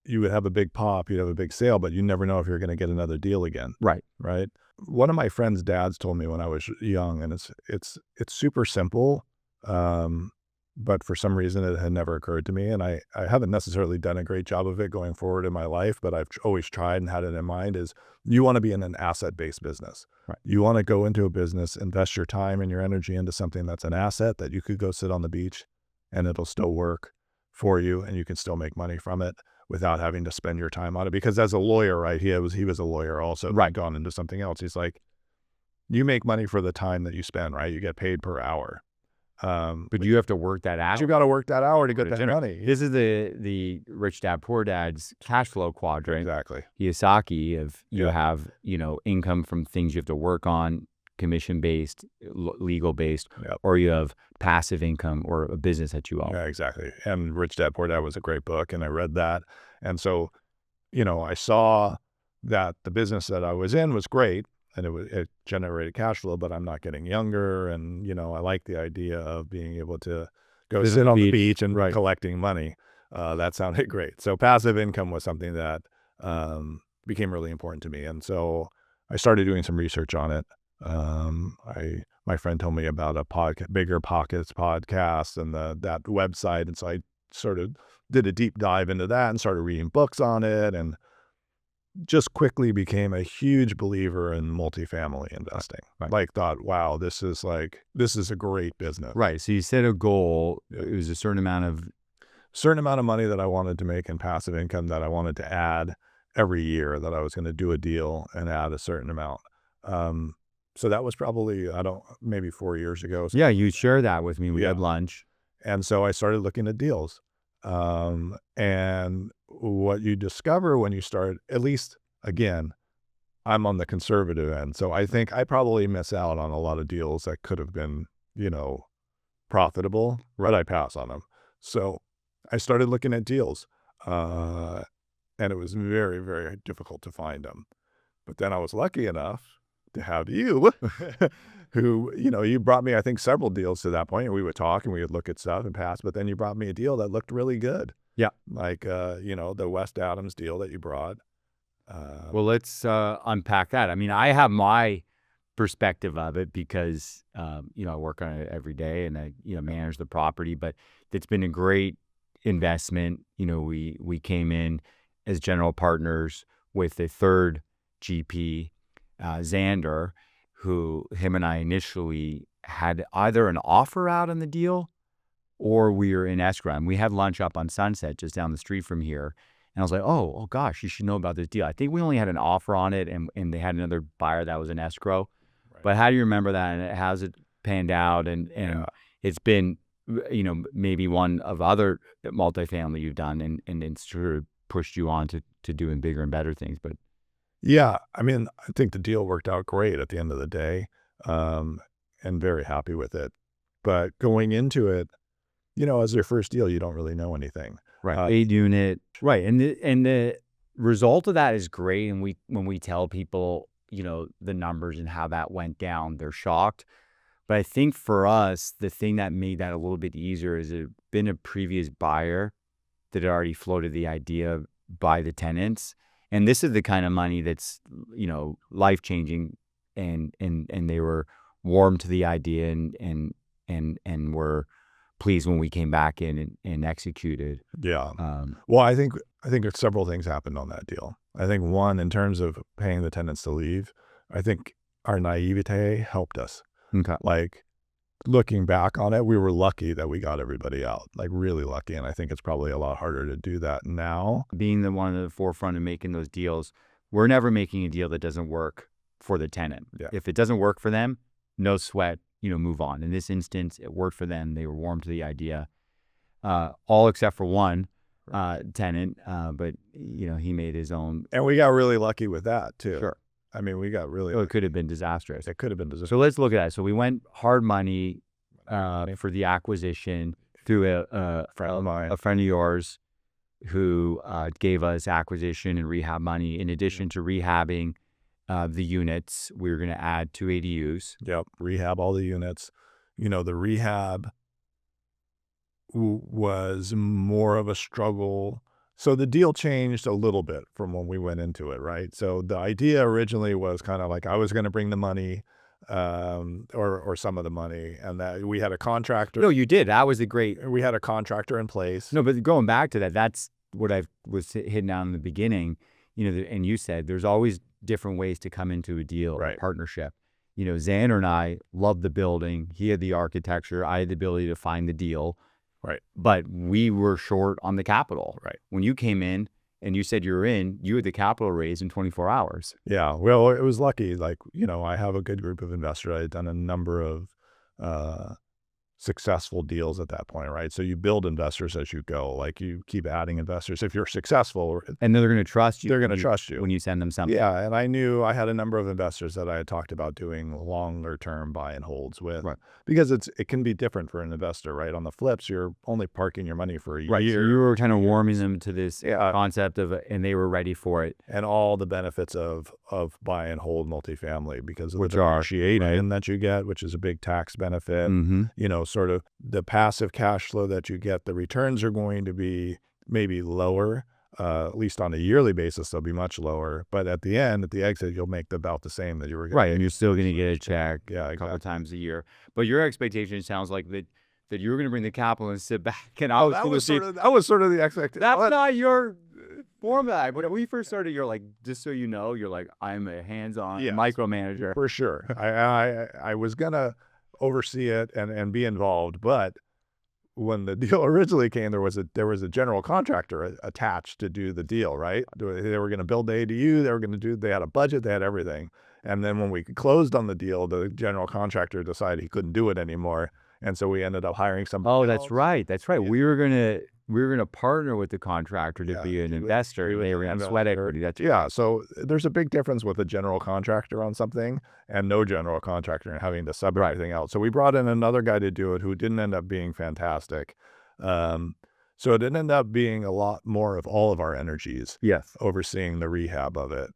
you would have a big pop, you'd have a big sale, but you never know if you're going to get another deal again. Right. Right. One of my friend's dads told me when I was young, and it's super simple. Um, but for some reason it had never occurred to me. And I haven't necessarily done a great job of it going forward in my life, but I've always tried and had it in mind is you want to be in an asset-based business. Right. You want to go into a business, invest your time and your energy into something that's an asset that you could go sit on the beach and it'll still work for you and you can still make money from it without having to spend your time on it. Because as a lawyer, right, he was a lawyer also, Right. gone into something else. He's like, you make money for the time that you spend, right? You get paid per hour. But you have to work that out. You've got to work that hour to get that Dinner. money. This is the Rich Dad Poor Dad's cash flow quadrant. Exactly. Kiyosaki of you Yeah. have, income from things you have to work on, commission-based, legal-based, Yep. or you have passive income or a business that you own. Yeah, exactly. And Rich Dad Poor Dad was a great book, and I read that. And so, I saw that the business that I was in was great, and it generated cash flow, but I'm not getting younger. And, I like the idea of being able to go Visit sit the on the beach. beach and Right. collecting money. That sounded great. So passive income was something that became really important to me. And so I started doing some research on it. My friend told me about a Bigger Pockets podcast and that website. And so I sort of did a deep dive into that and started reading books on it and just quickly became a huge believer in multifamily investing. Right. Like thought, wow, this is a great business. Right. So you set a goal. Yeah. It was a certain amount of Money that I wanted to make in passive income that I wanted to add every year, that I was going to do a deal and add a certain amount. So that was probably, maybe 4 years ago. Yeah, you share that with me. We Yeah. had lunch. And so I started looking at deals. And what you discover when you start, at least again, I'm on the conservative end. So I think I probably miss out on a lot of deals that could have been, profitable, but I pass on them. So I started looking at deals, and it was very, very difficult to find them. But then I was lucky enough to have you, who, you brought me, I think, several deals to that point, and we would talk and we would look at stuff and pass. But then you brought me a deal that looked really good. Yeah. Like, the West Adams deal that you brought. Well, let's unpack that. I mean, I have my perspective of it because, I work on it every day and I, manage the property, but it's been a great investment. We came in as general partners with a third GP, Xander, who him and I initially had either an offer out on the deal or we were in escrow. And we had lunch up on Sunset just down the street from here. And I was like, oh gosh, you should know about this deal. I think we only had an offer on it and they had another buyer that was in escrow. Right. But how do you remember that? And how's it panned out? And Yeah. it's been, maybe one of other multifamily you've done and it's sort of pushed you on to doing bigger and better things. But Yeah, I mean, I think the deal worked out great at the end of the day, and very happy with it. But going into it, as your first deal, you don't really know anything. right, 8 unit, right, and the result of that is great. And when we tell people, the numbers and how that went down, they're shocked. But I think for us, the thing that made that a little bit easier is it been a previous buyer that had already floated the idea by the tenants. And this is the kind of money that's, life changing, and they were warm to the idea and were pleased when we came back in and executed. Yeah. Well, I think there's several things happened on that deal. I think one, in terms of paying the tenants to leave, I think our naivete helped us. Okay. Like looking back on it, we were lucky that we got everybody out, like really lucky. And I think it's probably a lot harder to do that now. Being the one at the forefront of making those deals, we're never making a deal that doesn't work for the tenant. Yeah. If it doesn't work for them, no sweat, move on. In this instance, it worked for them. They were warm to the idea, all except for one tenant, but he made his own. And we got really lucky with that too. Sure. I mean, we got really. So it could have been disastrous. It could have been disastrous. So let's look at that. So we went hard money for the acquisition through a Friend of mine. a friend of yours, who gave us acquisition and rehab money. In addition to rehabbing the units, we were going to add 2 ADUs. Yep, rehab all the units. The rehab was more of a struggle. So the deal changed a little bit from when we went into it, right? So the idea originally was kind of like I was going to bring the money, or some of the money, and that we had a contractor. No, you did. That was a great. We had a contractor in place. No, but going back to that, that's what I was hitting on in the beginning. And you said there's always different ways to come into a deal, Right. a partnership. Xander and I loved the building. He had the architecture. I had the ability to find the deal. Right. But we were short on the capital. Right. When you came in and you said you were in, you had the capital raised in 24 hours. Yeah. Well, it was lucky. Like, I have a good group of investors. I had done a number of successful deals at that point, right? So you build investors as you go. Like you keep adding investors. If you're successful, And they're going to trust you. they're going to trust you when you send them something. Yeah, and I knew I had a number of investors that I had talked about doing longer term buy and holds with, Right. because it can be different for an investor, right? On the flips, you're only parking your money for a Right. So year, you were kind of warming them to this Yeah. concept of, and they were ready for it. and all the benefits of buy and hold multifamily because of Which the are, depreciation that you get, which is a big tax benefit. Mm-hmm. Sort of the passive cash flow that you get. The returns are going to be maybe lower. At least on a yearly basis, they'll be much lower. But at the end, at the exit, you'll make about the same that you were getting. Right. And you're still going to get a check Yeah, a couple exactly. times a year. But your expectation sounds like that you were going to bring the capital and sit back. And I was That going to was see, that was sort of the expectation. that's not your format. When we first started, you're like, just so you know, you're like, I'm a hands-on Yes. micromanager. For sure. I was gonna oversee it and be involved, but when the deal originally came, there was a general contractor attached to do the deal, right? They were going to build the ADU. They had a budget. They had everything. And then when we closed on the deal, the general contractor decided he couldn't do it anymore. And so we ended up hiring somebody Oh, else. that's right. That's right. Yeah. We were gonna partner with the contractor to be an investor. They were going to sweat equity. That's Yeah. So there's a big difference with a general contractor on something and no general contractor and having to sub everything else. So we brought in another guy to do it who didn't end up being fantastic. So it didn't end up being a lot more of all of our energies yes. overseeing the rehab of it.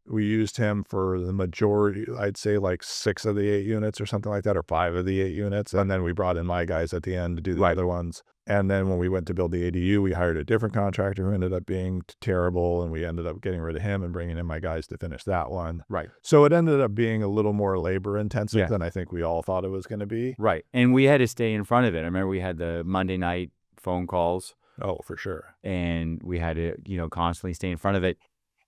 We used him for the majority, I'd say like 6 of the 8 units or something like that, or 5 of the 8 units. And then we brought in my guys at the end to do the other ones. And then when we went to build the ADU, we hired a different contractor who ended up being terrible. And we ended up getting rid of him and bringing in my guys to finish that one. Right. So it ended up being a little more labor intensive Yeah. than I think we all thought it was going to be. Right. And we had to stay in front of it. I remember we had the Monday night phone calls. Oh, for sure. And we had to, constantly stay in front of it.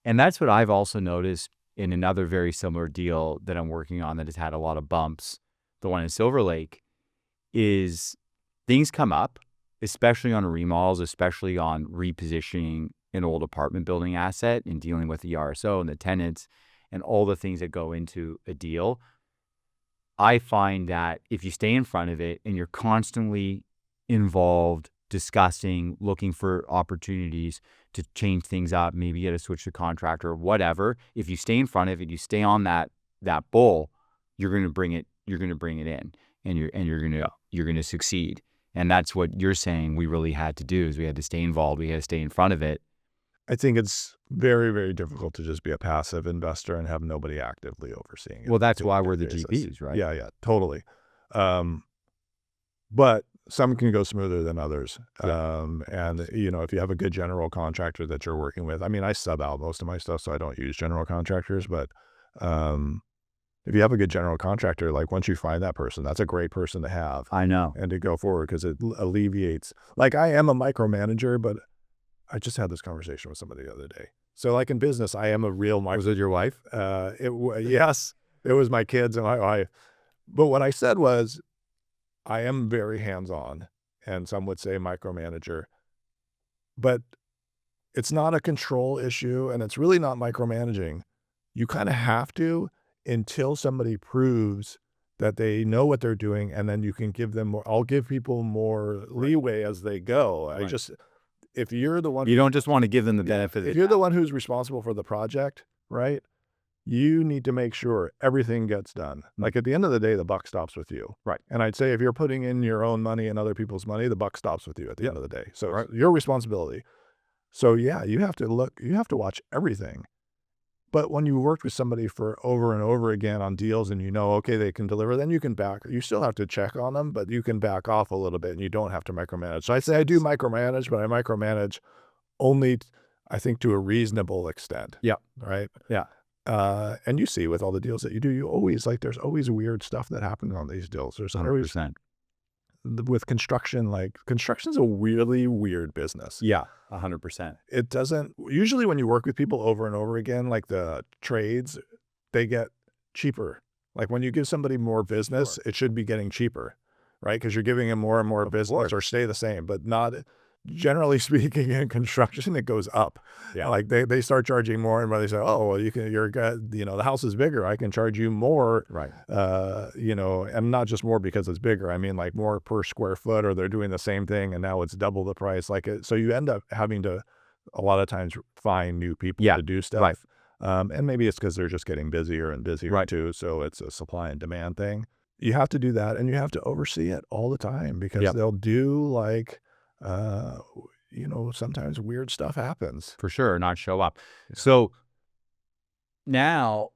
And that's what I've also noticed in another very similar deal that I'm working on that has had a lot of bumps, the one in Silver Lake, is things come up, especially on remodels, especially on repositioning an old apartment building asset and dealing with the RSO and the tenants and all the things that go into a deal. I find that if you stay in front of it and you're constantly involved, discussing, looking for opportunities to change things up, maybe you got to switch the contractor or whatever. If you stay in front of it, you stay on that bull, you're going to bring it in, and you're going to succeed. And that's what you're saying we really had to do, is we had to stay involved, we had to stay in front of it. I think it's very, very difficult to just be a passive investor and have nobody actively overseeing it. Well, that's why we're the GPs, right? Yeah, totally. But some can go smoother than others. And, if you have a good general contractor that you're working with, I mean, I sub out most of my stuff, so I don't use general contractors. But if you have a good general contractor, like once you find that person, that's a great person to have. I know. And to go forward, because it alleviates. Like, I am a micromanager, but I just had this conversation with somebody the other day. So like in business, I am a real Was it your wife? Yes, it was my kids and I. But what I said was, I am very hands-on, and some would say micromanager, but it's not a control issue, and it's really not micromanaging. You kind of have to until somebody proves that they know what they're doing, and then you can give them more. I'll give people more leeway as they go. Right. If you're the one, You don't just want to give them the benefit. if you're the one who's responsible for the project, right? you need to make sure everything gets done. Like at the end of the day, the buck stops with you. Right. And I'd say if you're putting in your own money and other people's money, the buck stops with you at the end of the day. So Right. it's your responsibility. So yeah, you have to watch everything. But when you work with somebody for over and over again on deals and okay, they can deliver, then you still have to check on them, but you can back off a little bit and you don't have to micromanage. So I say I do micromanage, but I micromanage only, I think, to a reasonable extent. Yeah. Right. Yeah. And you see with all the deals that you do, there's always weird stuff that happens on these deals. There's always 100%. with construction, like construction's a really weird business. Yeah. 100%. It doesn't usually when you work with people over and over again, like the trades, they get cheaper. Like when you give somebody more business, it should be getting cheaper, right? Because you're giving them more and more business or stay the same, but not generally speaking in construction, it goes up. Yeah. Like they start charging more and more. They say, oh, well, the house is bigger. I can charge you more, Right. and not just more because it's bigger. I mean like more per square foot, or they're doing the same thing and now it's double the price. So you end up having to a lot of times find new people to do stuff. Right. And maybe it's because they're just getting busier and busier too. So it's a supply and demand thing. You have to do that and you have to oversee it all the time because they'll do like, sometimes weird stuff happens. For sure, not show up. So now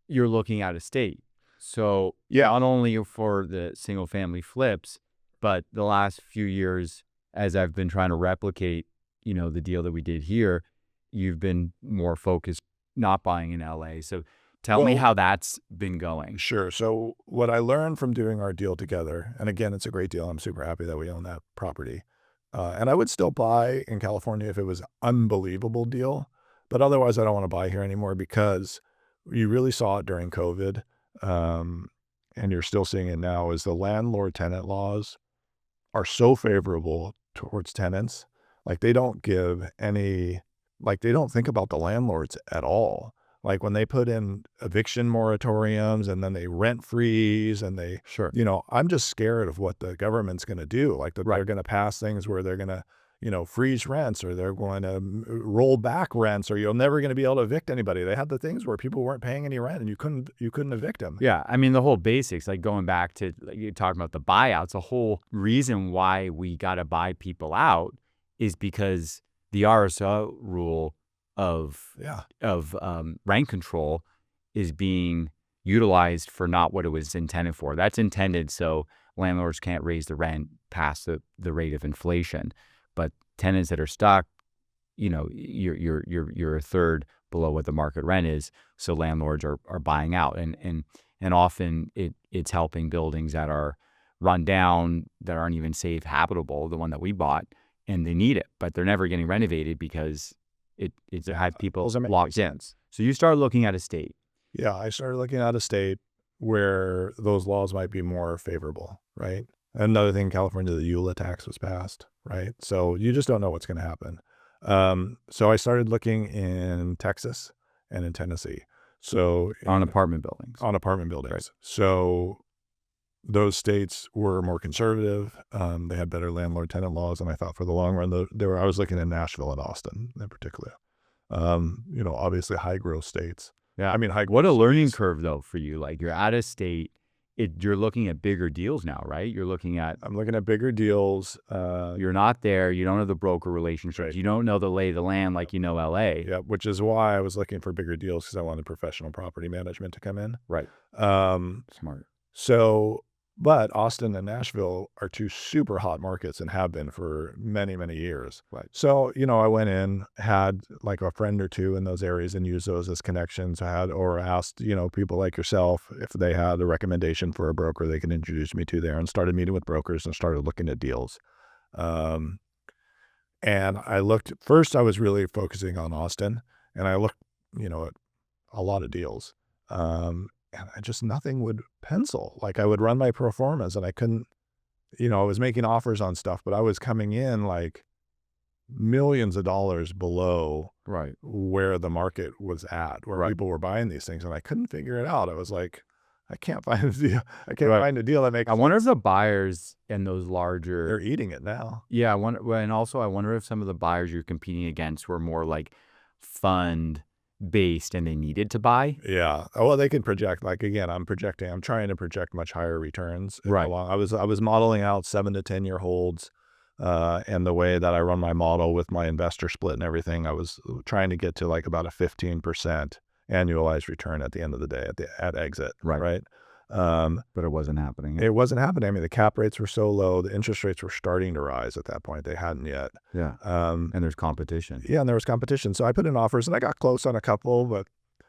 you're looking at a state. So not only for the single family flips, but the last few years, as I've been trying to replicate, the deal that we did here, you've been more focused not buying in LA. So tell me how that's been going. Sure. So what I learned from doing our deal together, and again, it's a great deal. I'm super happy that we own that property. And I would still buy in California if it was unbelievable deal, but otherwise I don't want to buy here anymore because you really saw it during COVID. And you're still seeing it now is the landlord tenant laws are so favorable towards tenants. Like they don't they don't think about the landlords at all. Like when they put in eviction moratoriums and then they rent freeze and I'm just scared of what the government's going to do. Like they're going to pass things where they're going to, freeze rents or they're going to roll back rents or you're never going to be able to evict anybody. They had the things where people weren't paying any rent and you couldn't evict them. Yeah. I mean, the whole basics, like going back to you're talking about the buyouts, the whole reason why we got to buy people out is because the RSO rule of rent control is being utilized for not what it was intended for. That's intended so landlords can't raise the rent past the rate of inflation. But tenants that are stuck, you're a third below what the market rent is. So landlords are buying out, and often it's helping buildings that are run down, that aren't even safe, habitable. The one that we bought, and they need it, but they're never getting renovated because it had people locked in. So you start looking at a state. Yeah, I started looking at a state where those laws might be more favorable, right? Another thing in California, the EULA tax was passed, right? So you just don't know what's going to happen. So I started looking in Texas and in Tennessee. So On apartment buildings. Right. So those states were more conservative. They had better landlord-tenant laws, and I thought for the long run, I was looking at Nashville and Austin in particular. Obviously high-growth states. Yeah, I mean, what a learning curve though for you. Like you're out of state, you're looking at bigger deals now, right? I'm looking at bigger deals. You're not there. You don't have the broker relationships. Right. You don't know the lay of the land like LA. Yeah, which is why I was looking for bigger deals because I wanted professional property management to come in. Right. Smart. But Austin and Nashville are two super hot markets and have been for many, many years. Right. So, I went in, had like a friend or two in those areas and used those as connections. Asked, people like yourself if they had a recommendation for a broker they can introduce me to there, and started meeting with brokers and started looking at deals. And I was really focusing on Austin, and I looked, at a lot of deals. And nothing would pencil. Like I would run my pro formas and I couldn't, I was making offers on stuff, but I was coming in like millions of dollars below where the market was at, where people were buying these things. And I couldn't figure it out. I was like, I can't find a deal. I can't find a deal that makes sense. I wonder if the buyers and those larger... They're eating it now. Yeah. And also I wonder if some of the buyers you're competing against were more like fund based and they needed to buy. Yeah. Oh, well, they can project, like, again, I'm trying to project much higher returns. Right. I was modeling out 7 to 10 year holds. And the way that I run my model with my investor split and everything, I was trying to get to like about a 15% annualized return at the end of the day at exit. Right. Right. But it wasn't happening. It wasn't happening. I mean, the cap rates were so low, the interest rates were starting to rise at that point. They hadn't yet. Yeah. And there's competition. Yeah, and there was competition. So I put in offers and I got close on a couple, but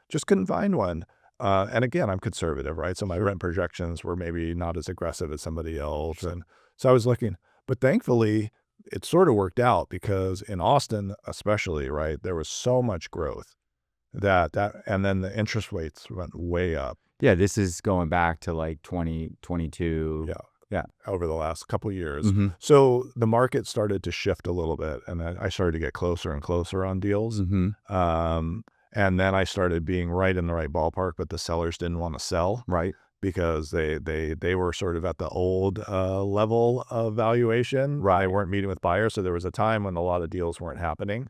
just couldn't find one. And again, I'm conservative, right? So my rent projections were maybe not as aggressive as somebody else. Sure. And so I was looking, but thankfully it sort of worked out because in Austin, especially, right, there was so much growth and then the interest rates went way up. Yeah, this is going back to like 2022. Yeah. Yeah. Over the last couple years. Mhm. So the market started to shift a little bit and I started to get closer and closer on deals. Mhm. And then I started being right in the right ballpark, but the sellers didn't want to sell Right. because they were sort of at the old level of valuation. Right. They weren't meeting with buyers. So there was a time when a lot of deals weren't happening.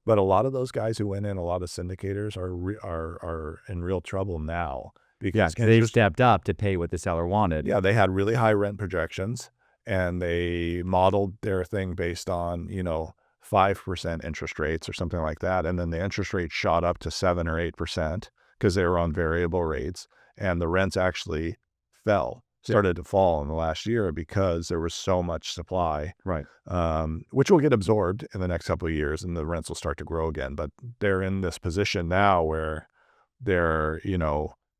But a lot of those guys who went in, a lot of syndicators are in real trouble now. Yeah, because they stepped up to pay what the seller wanted. Yeah, they had really high rent projections and they modeled their thing based on, 5% interest rates or something like that. And then the interest rate shot up to 7 or 8% because they were on variable rates. And the rents actually started to fall in the last year because there was so much supply, Right. which will get absorbed in the next couple of years and the rents will start to grow again. But they're in this position now where they're,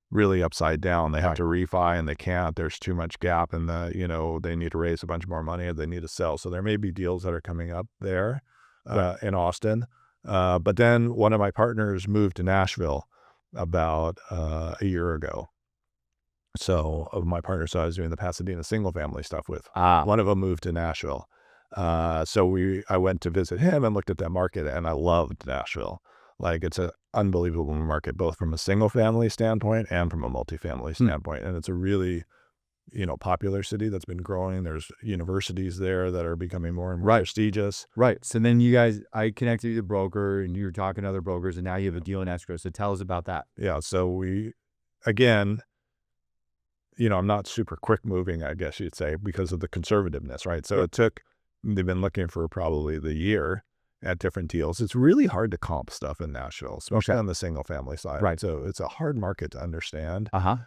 really upside down. They have to refi and they can't. There's too much gap and they need to raise a bunch more money or they need to sell. So there may be deals that are coming up there in Austin. But then one of my partners moved to Nashville about a year ago. So of my partners I was doing the Pasadena single family stuff with, one of them moved to Nashville. So I went to visit him and looked at that market and I loved Nashville. Like it's an unbelievable market, both from a single family standpoint and from a multifamily standpoint. And it's a really, popular city that's been growing. There's universities there that are becoming more and more prestigious. Right. So then I connected you to the broker and you were talking to other brokers and now you have a deal in escrow. So tell us about that. Yeah. So again, I'm not super quick moving, I guess you'd say, because of the conservativeness, right? So they've been looking for probably the year at different deals. It's really hard to comp stuff in Nashville, especially on the single family side. Right. So it's a hard market to understand. Uh-huh.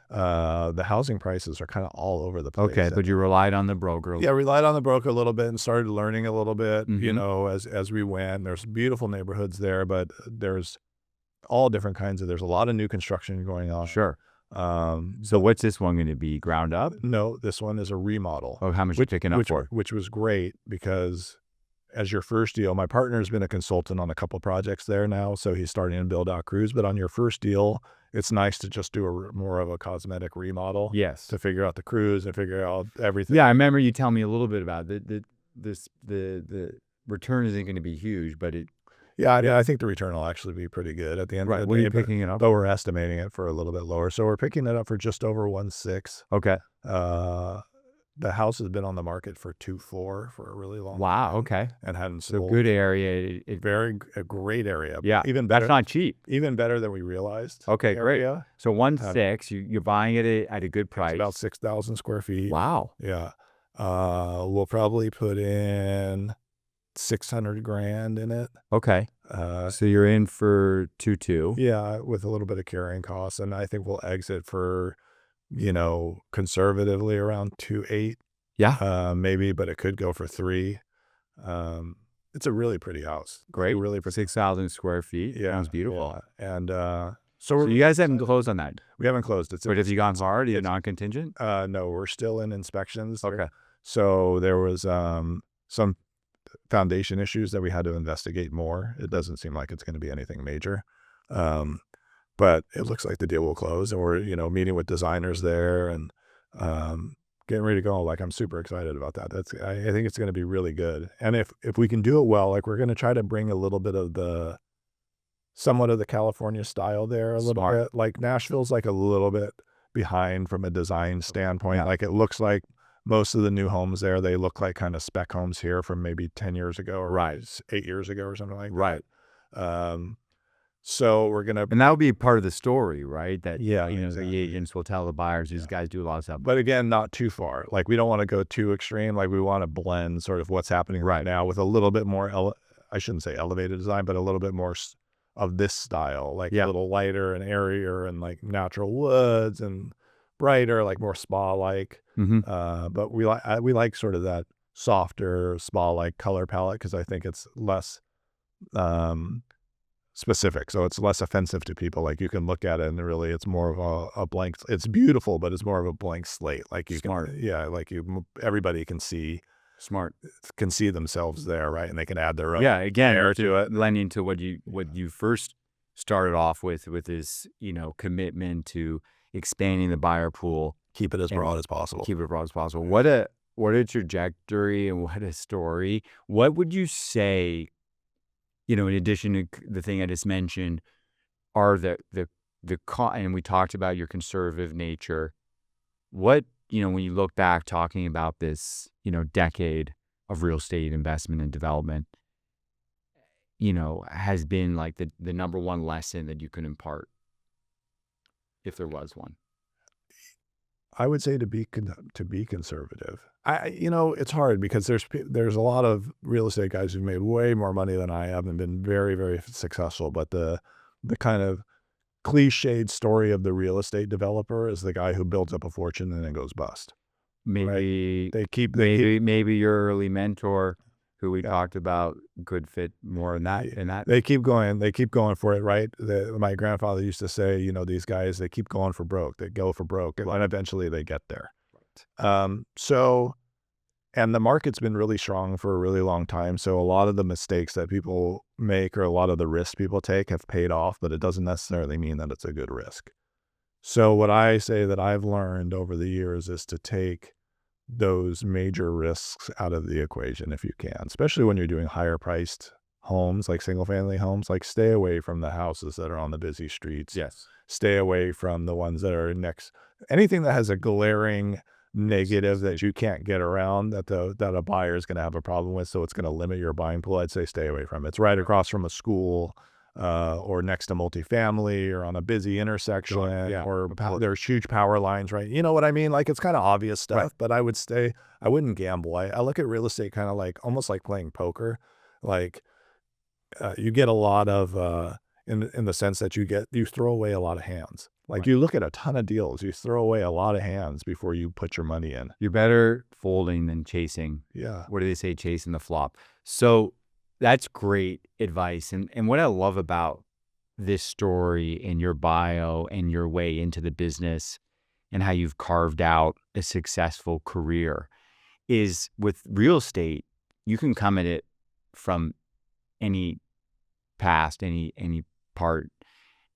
The housing prices are kind of all over the place. Okay, but you relied on the broker. Yeah, relied on the broker a little bit and started learning a little bit, as we went. There's beautiful neighborhoods there, but there's all different there's a lot of new construction going on. Sure. So what's this one going to be? Ground up? No, this one is a remodel. Oh, how much are you picking up for? Which was great because as your first deal, my partner's been a consultant on a couple projects there now, so he's starting to build out crews. But on your first deal, it's nice to just do more of a cosmetic remodel. Yes. To figure out the crews and figure out everything. Yeah, I remember you telling me a little bit about it. The return isn't going to be huge, but it. Yeah, I think the return will actually be pretty good at the end of the day. What are you picking it up? Though we're estimating it for a little bit lower. So we're picking it up for just over 1.6. Okay. The house has been on the market for 2.4 for a really long time. Wow. Okay. And hadn't So sold. good area. A great area. Yeah. Even better. That's not cheap. Even better than we realized. Okay, great. Area. So 1.6, you're buying it at a good price. It's about 6,000 square feet. Wow. Yeah. We'll probably put in 600 grand in it. Okay. So you're in for 2.2. Yeah, with a little bit of carrying costs, and I think we'll exit for, conservatively around 2.8. Yeah. Maybe, but it could go for 3. It's a really pretty house. Great. Really pretty. 6,000 square feet. Yeah, Sounds beautiful. Yeah. And so you guys haven't closed on that. We haven't closed it. But have you gone far? Are you non-contingent? No, we're still in inspections. Okay. So there was some foundation issues that we had to investigate more. It doesn't seem like it's going to be anything major. But it looks like the deal will close, and we're, meeting with designers there and getting ready to go. Like, I'm super excited about that. I think it's going to be really good. And if we can do it well, like we're going to try to bring a little bit of somewhat of the California style there a little bit. Like Nashville's like a little bit behind from a design standpoint. Yeah. Like it looks like most of the new homes there, they look like kind of spec homes here from maybe 10 years ago or 8 years ago or something like that. Right. So we're gonna, And that would be part of the story, right? That, yeah, the exactly. agents will tell the buyers, these Yeah. guys do a lot of stuff. But again, not too far. Like, we don't want to go too extreme. Like, we want to blend sort of what's happening right Right. now with a little bit more, I shouldn't say elevated design, but a little bit more of this style, like a Yeah. little lighter and airier and like natural woods and brighter, like more spa-like. Mhm. But we like sort of that softer spa-like color palette because I think it's less um, specific, so it's less offensive to people. Like, you can look at it and really it's more of a blank. It's beautiful, but it's more of a blank slate. Like, you can, Smart. yeah, like everybody Smart. can see themselves there, right? And they can add their own Yeah, again, air that's to just it. lending to what you Yeah. first started off with this, commitment to expanding the buyer pool Keep it as and broad as possible. keep it broad as possible. Yeah. What a trajectory and what a story. What would you say, in addition to the thing I just mentioned, are and we talked about your conservative nature. What, when you look back talking about this, decade of real estate investment and development, has been like the number one lesson that you can impart, if there was one? I would say to be conservative. It's hard because there's a lot of real estate guys who've made way more money than I have and been very, very successful. But the kind of cliched story of the real estate developer is the guy who builds up a fortune and then goes bust, right? Maybe, They keep maybe your early mentor, who we yeah. talked about, could fit more in that. In that, They keep going for it, right? My grandfather used to say, these guys, they keep going for broke. They go for broke, and right, eventually they get there. right, So, and the market's been really strong for a really long time. So a lot of the mistakes that people make or a lot of the risks people take have paid off, but it doesn't necessarily mean that it's a good risk. So what I say that I've learned over the years is to take those major risks out of the equation if you can, especially when you're doing higher priced homes, like single family homes. Like, stay away from the houses that are on the busy streets. yes, Stay away from the ones that are next, anything that has a glaring negative that you can't get around, that a buyer is going to have a problem with, so it's going to limit your buying pool. I'd say stay away from it. It's right across from a school, or next to multifamily, or on a busy intersection, sure, yeah, or of course, there's huge power lines, right? You know what I mean? Like, it's kind of obvious right. stuff, but I wouldn't gamble. I look at real estate kind of like almost like playing poker. Like, you get a lot of, in the sense that you throw away a lot of hands. Like, Right. you look at a ton of deals, you throw away a lot of hands before you put your money in. You're better folding than chasing. Yeah. What do they say? Chasing the flop. So that's great advice. And what I love about this story and your bio and your way into the business and how you've carved out a successful career is with real estate, you can come at it from any past, any part,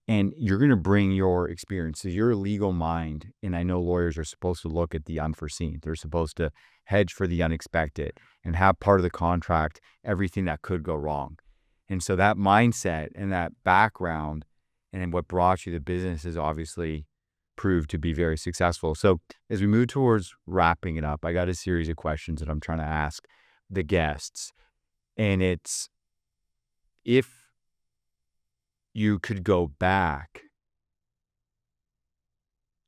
and you're going to bring your experience. So your legal mind, and I know lawyers are supposed to look at the unforeseen. They're supposed to hedge for the unexpected and have part of the contract everything that could go wrong. And so that mindset and that background and then what brought you the business has obviously proved to be very successful. So as we move towards wrapping it up, I got a series of questions that I'm trying to ask the guests. And it's, if you could go back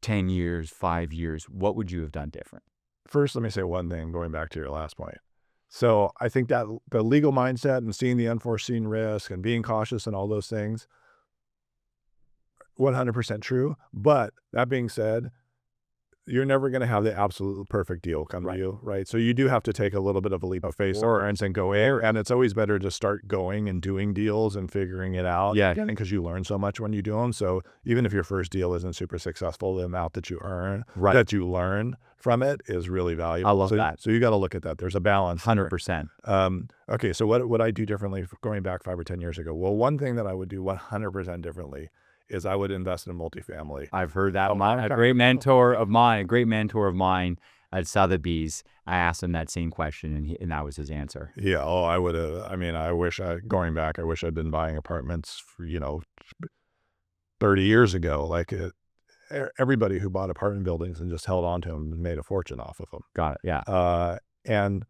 10 years, 5 years, what would you have done different? First, let me say one thing going back to your last point. So I think that the legal mindset and seeing the unforeseen risk and being cautious and all those things, 100% true. But that being said, you're never going to have the absolute perfect deal come to Right. you, right? So you do have to take a little bit of a leap of faith sometimes and go in. And it's always better to start going and doing deals and figuring it out. Yeah. Because you learn so much when you do them. So even if your first deal isn't super successful, the amount that you Right. that you learn from it is really valuable. I love that. So you got to look at that. There's a balance there. 100%. Okay. So what would I do differently going back 5 or 10 years ago? Well, one thing that I would do 100% differently is I would invest in multifamily. I've heard that. Oh, A great mentor of mine at Sotheby's, I asked him that same question, and that was his answer. Yeah. Oh, I would have. I mean, going back, I wish I'd been buying apartments for, 30 years ago. Like, everybody who bought apartment buildings and just held on to them made a fortune off of them. Got it. Yeah. And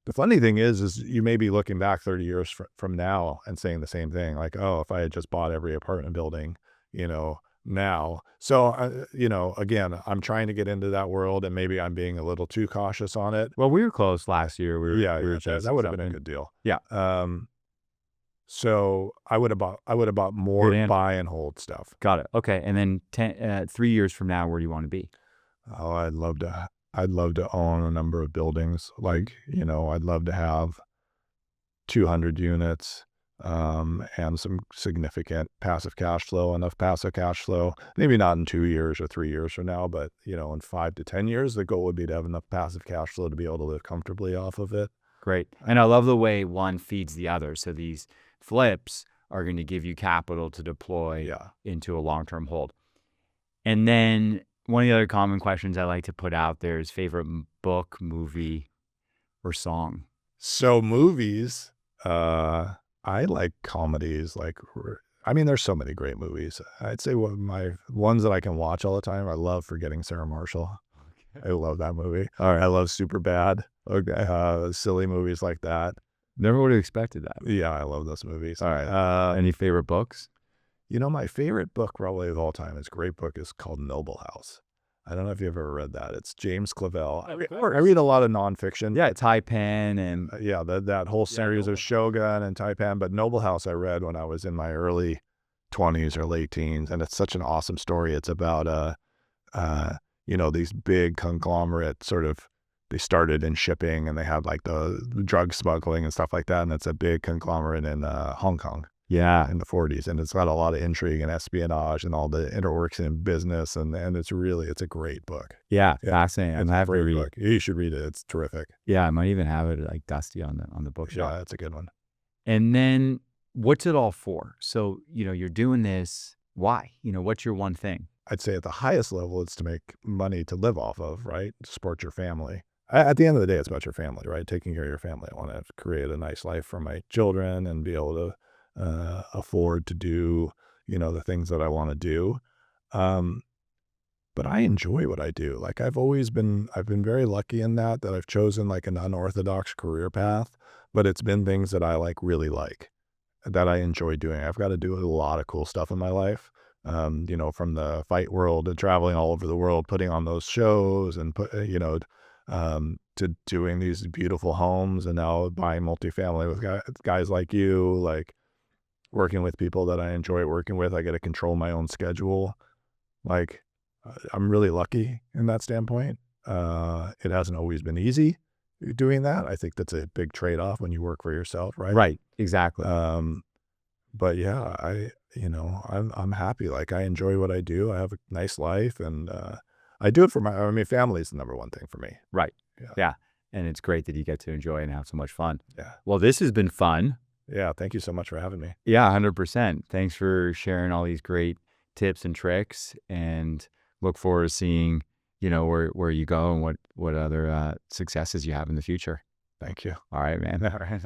The funny thing is you may be looking back 30 years from now and saying the same thing, like, oh, if I had just bought every apartment building, now. So, again, I'm trying to get into that world, and maybe I'm being a little too cautious on it. Well, we were close last year. Yeah, We were yeah, that, chasing that would have been a something. good deal. Yeah. So I would have bought more Good answer. buy and hold stuff. Got it. Okay. And then 3 years from now, where do you want to be? Oh, I'd love to own a number of buildings. Like, I'd love to have 200 units, and some significant passive cash flow, enough passive cash flow. Maybe not in 2 years or 3 years from now, but, in 5 to 10 years, the goal would be to have enough passive cash flow to be able to live comfortably off of it. Great. And I love the way one feeds the other. So these flips are going to give you capital to deploy Yeah. into a long-term hold. And then one of the other common questions I like to put out there is favorite book, movie, or song. So movies, I like comedies. There's so many great movies. I'd say one of my ones that I can watch all the time. I love Forgetting Sarah Marshall. I love that movie. All right. I love Superbad. Okay, silly movies like that. Never would have expected that. Yeah, I love those movies. All right. Any favorite books? My favorite book probably of all time, is a great book, is called Noble House. I don't know if you've ever read that. It's James Clavell. I read a lot of nonfiction. Yeah, Taipan and Yeah, that whole series of Shogun and Taipan, but Noble House I read when I was in my early 20s or late teens, and it's such an awesome story. It's about these big conglomerate they started in shipping, and they had like the drug smuggling and stuff like that, and it's a big conglomerate in Hong Kong in the 40s, and it's got a lot of intrigue and espionage and all the interworks in business, and it's a great book. yeah, fascinating. It's I a have to great read. book. You should read it. It's terrific. Yeah, I might even have it like dusty on the bookshelf. Yeah, it's a good one. And then what's it all for? So, you're doing this. Why? What's your one thing? I'd say at the highest level, it's to make money to live off of, right? To support your family. At the end of the day, it's about your family, right? Taking care of your family. I want to create a nice life for my children and be able to afford to do, the things that I want to do. But I enjoy what I do. Like I've been very lucky in that I've chosen like an unorthodox career path, but it's been things that I really like, that I enjoy doing. I've got to do a lot of cool stuff in my life. From the fight world to traveling all over the world, putting on those shows and to doing these beautiful homes, and now buying multifamily with guys like you, like working with people that I enjoy working with. I get to control my own schedule. Like I'm really lucky in that standpoint. It hasn't always been easy doing that. I think that's a big trade-off when you work for yourself, right? Right. Exactly. But yeah, I'm happy. Like I enjoy what I do. I have a nice life, and I do it for family is the number one thing for me. Right. Yeah. Yeah. And it's great that you get to enjoy and have so much fun. Yeah. Well, this has been fun. Yeah. Thank you so much for having me. Yeah, 100%. Thanks for sharing all these great tips and tricks, and look forward to seeing, where you go and what other successes you have in the future. Thank you. All right, man. All right.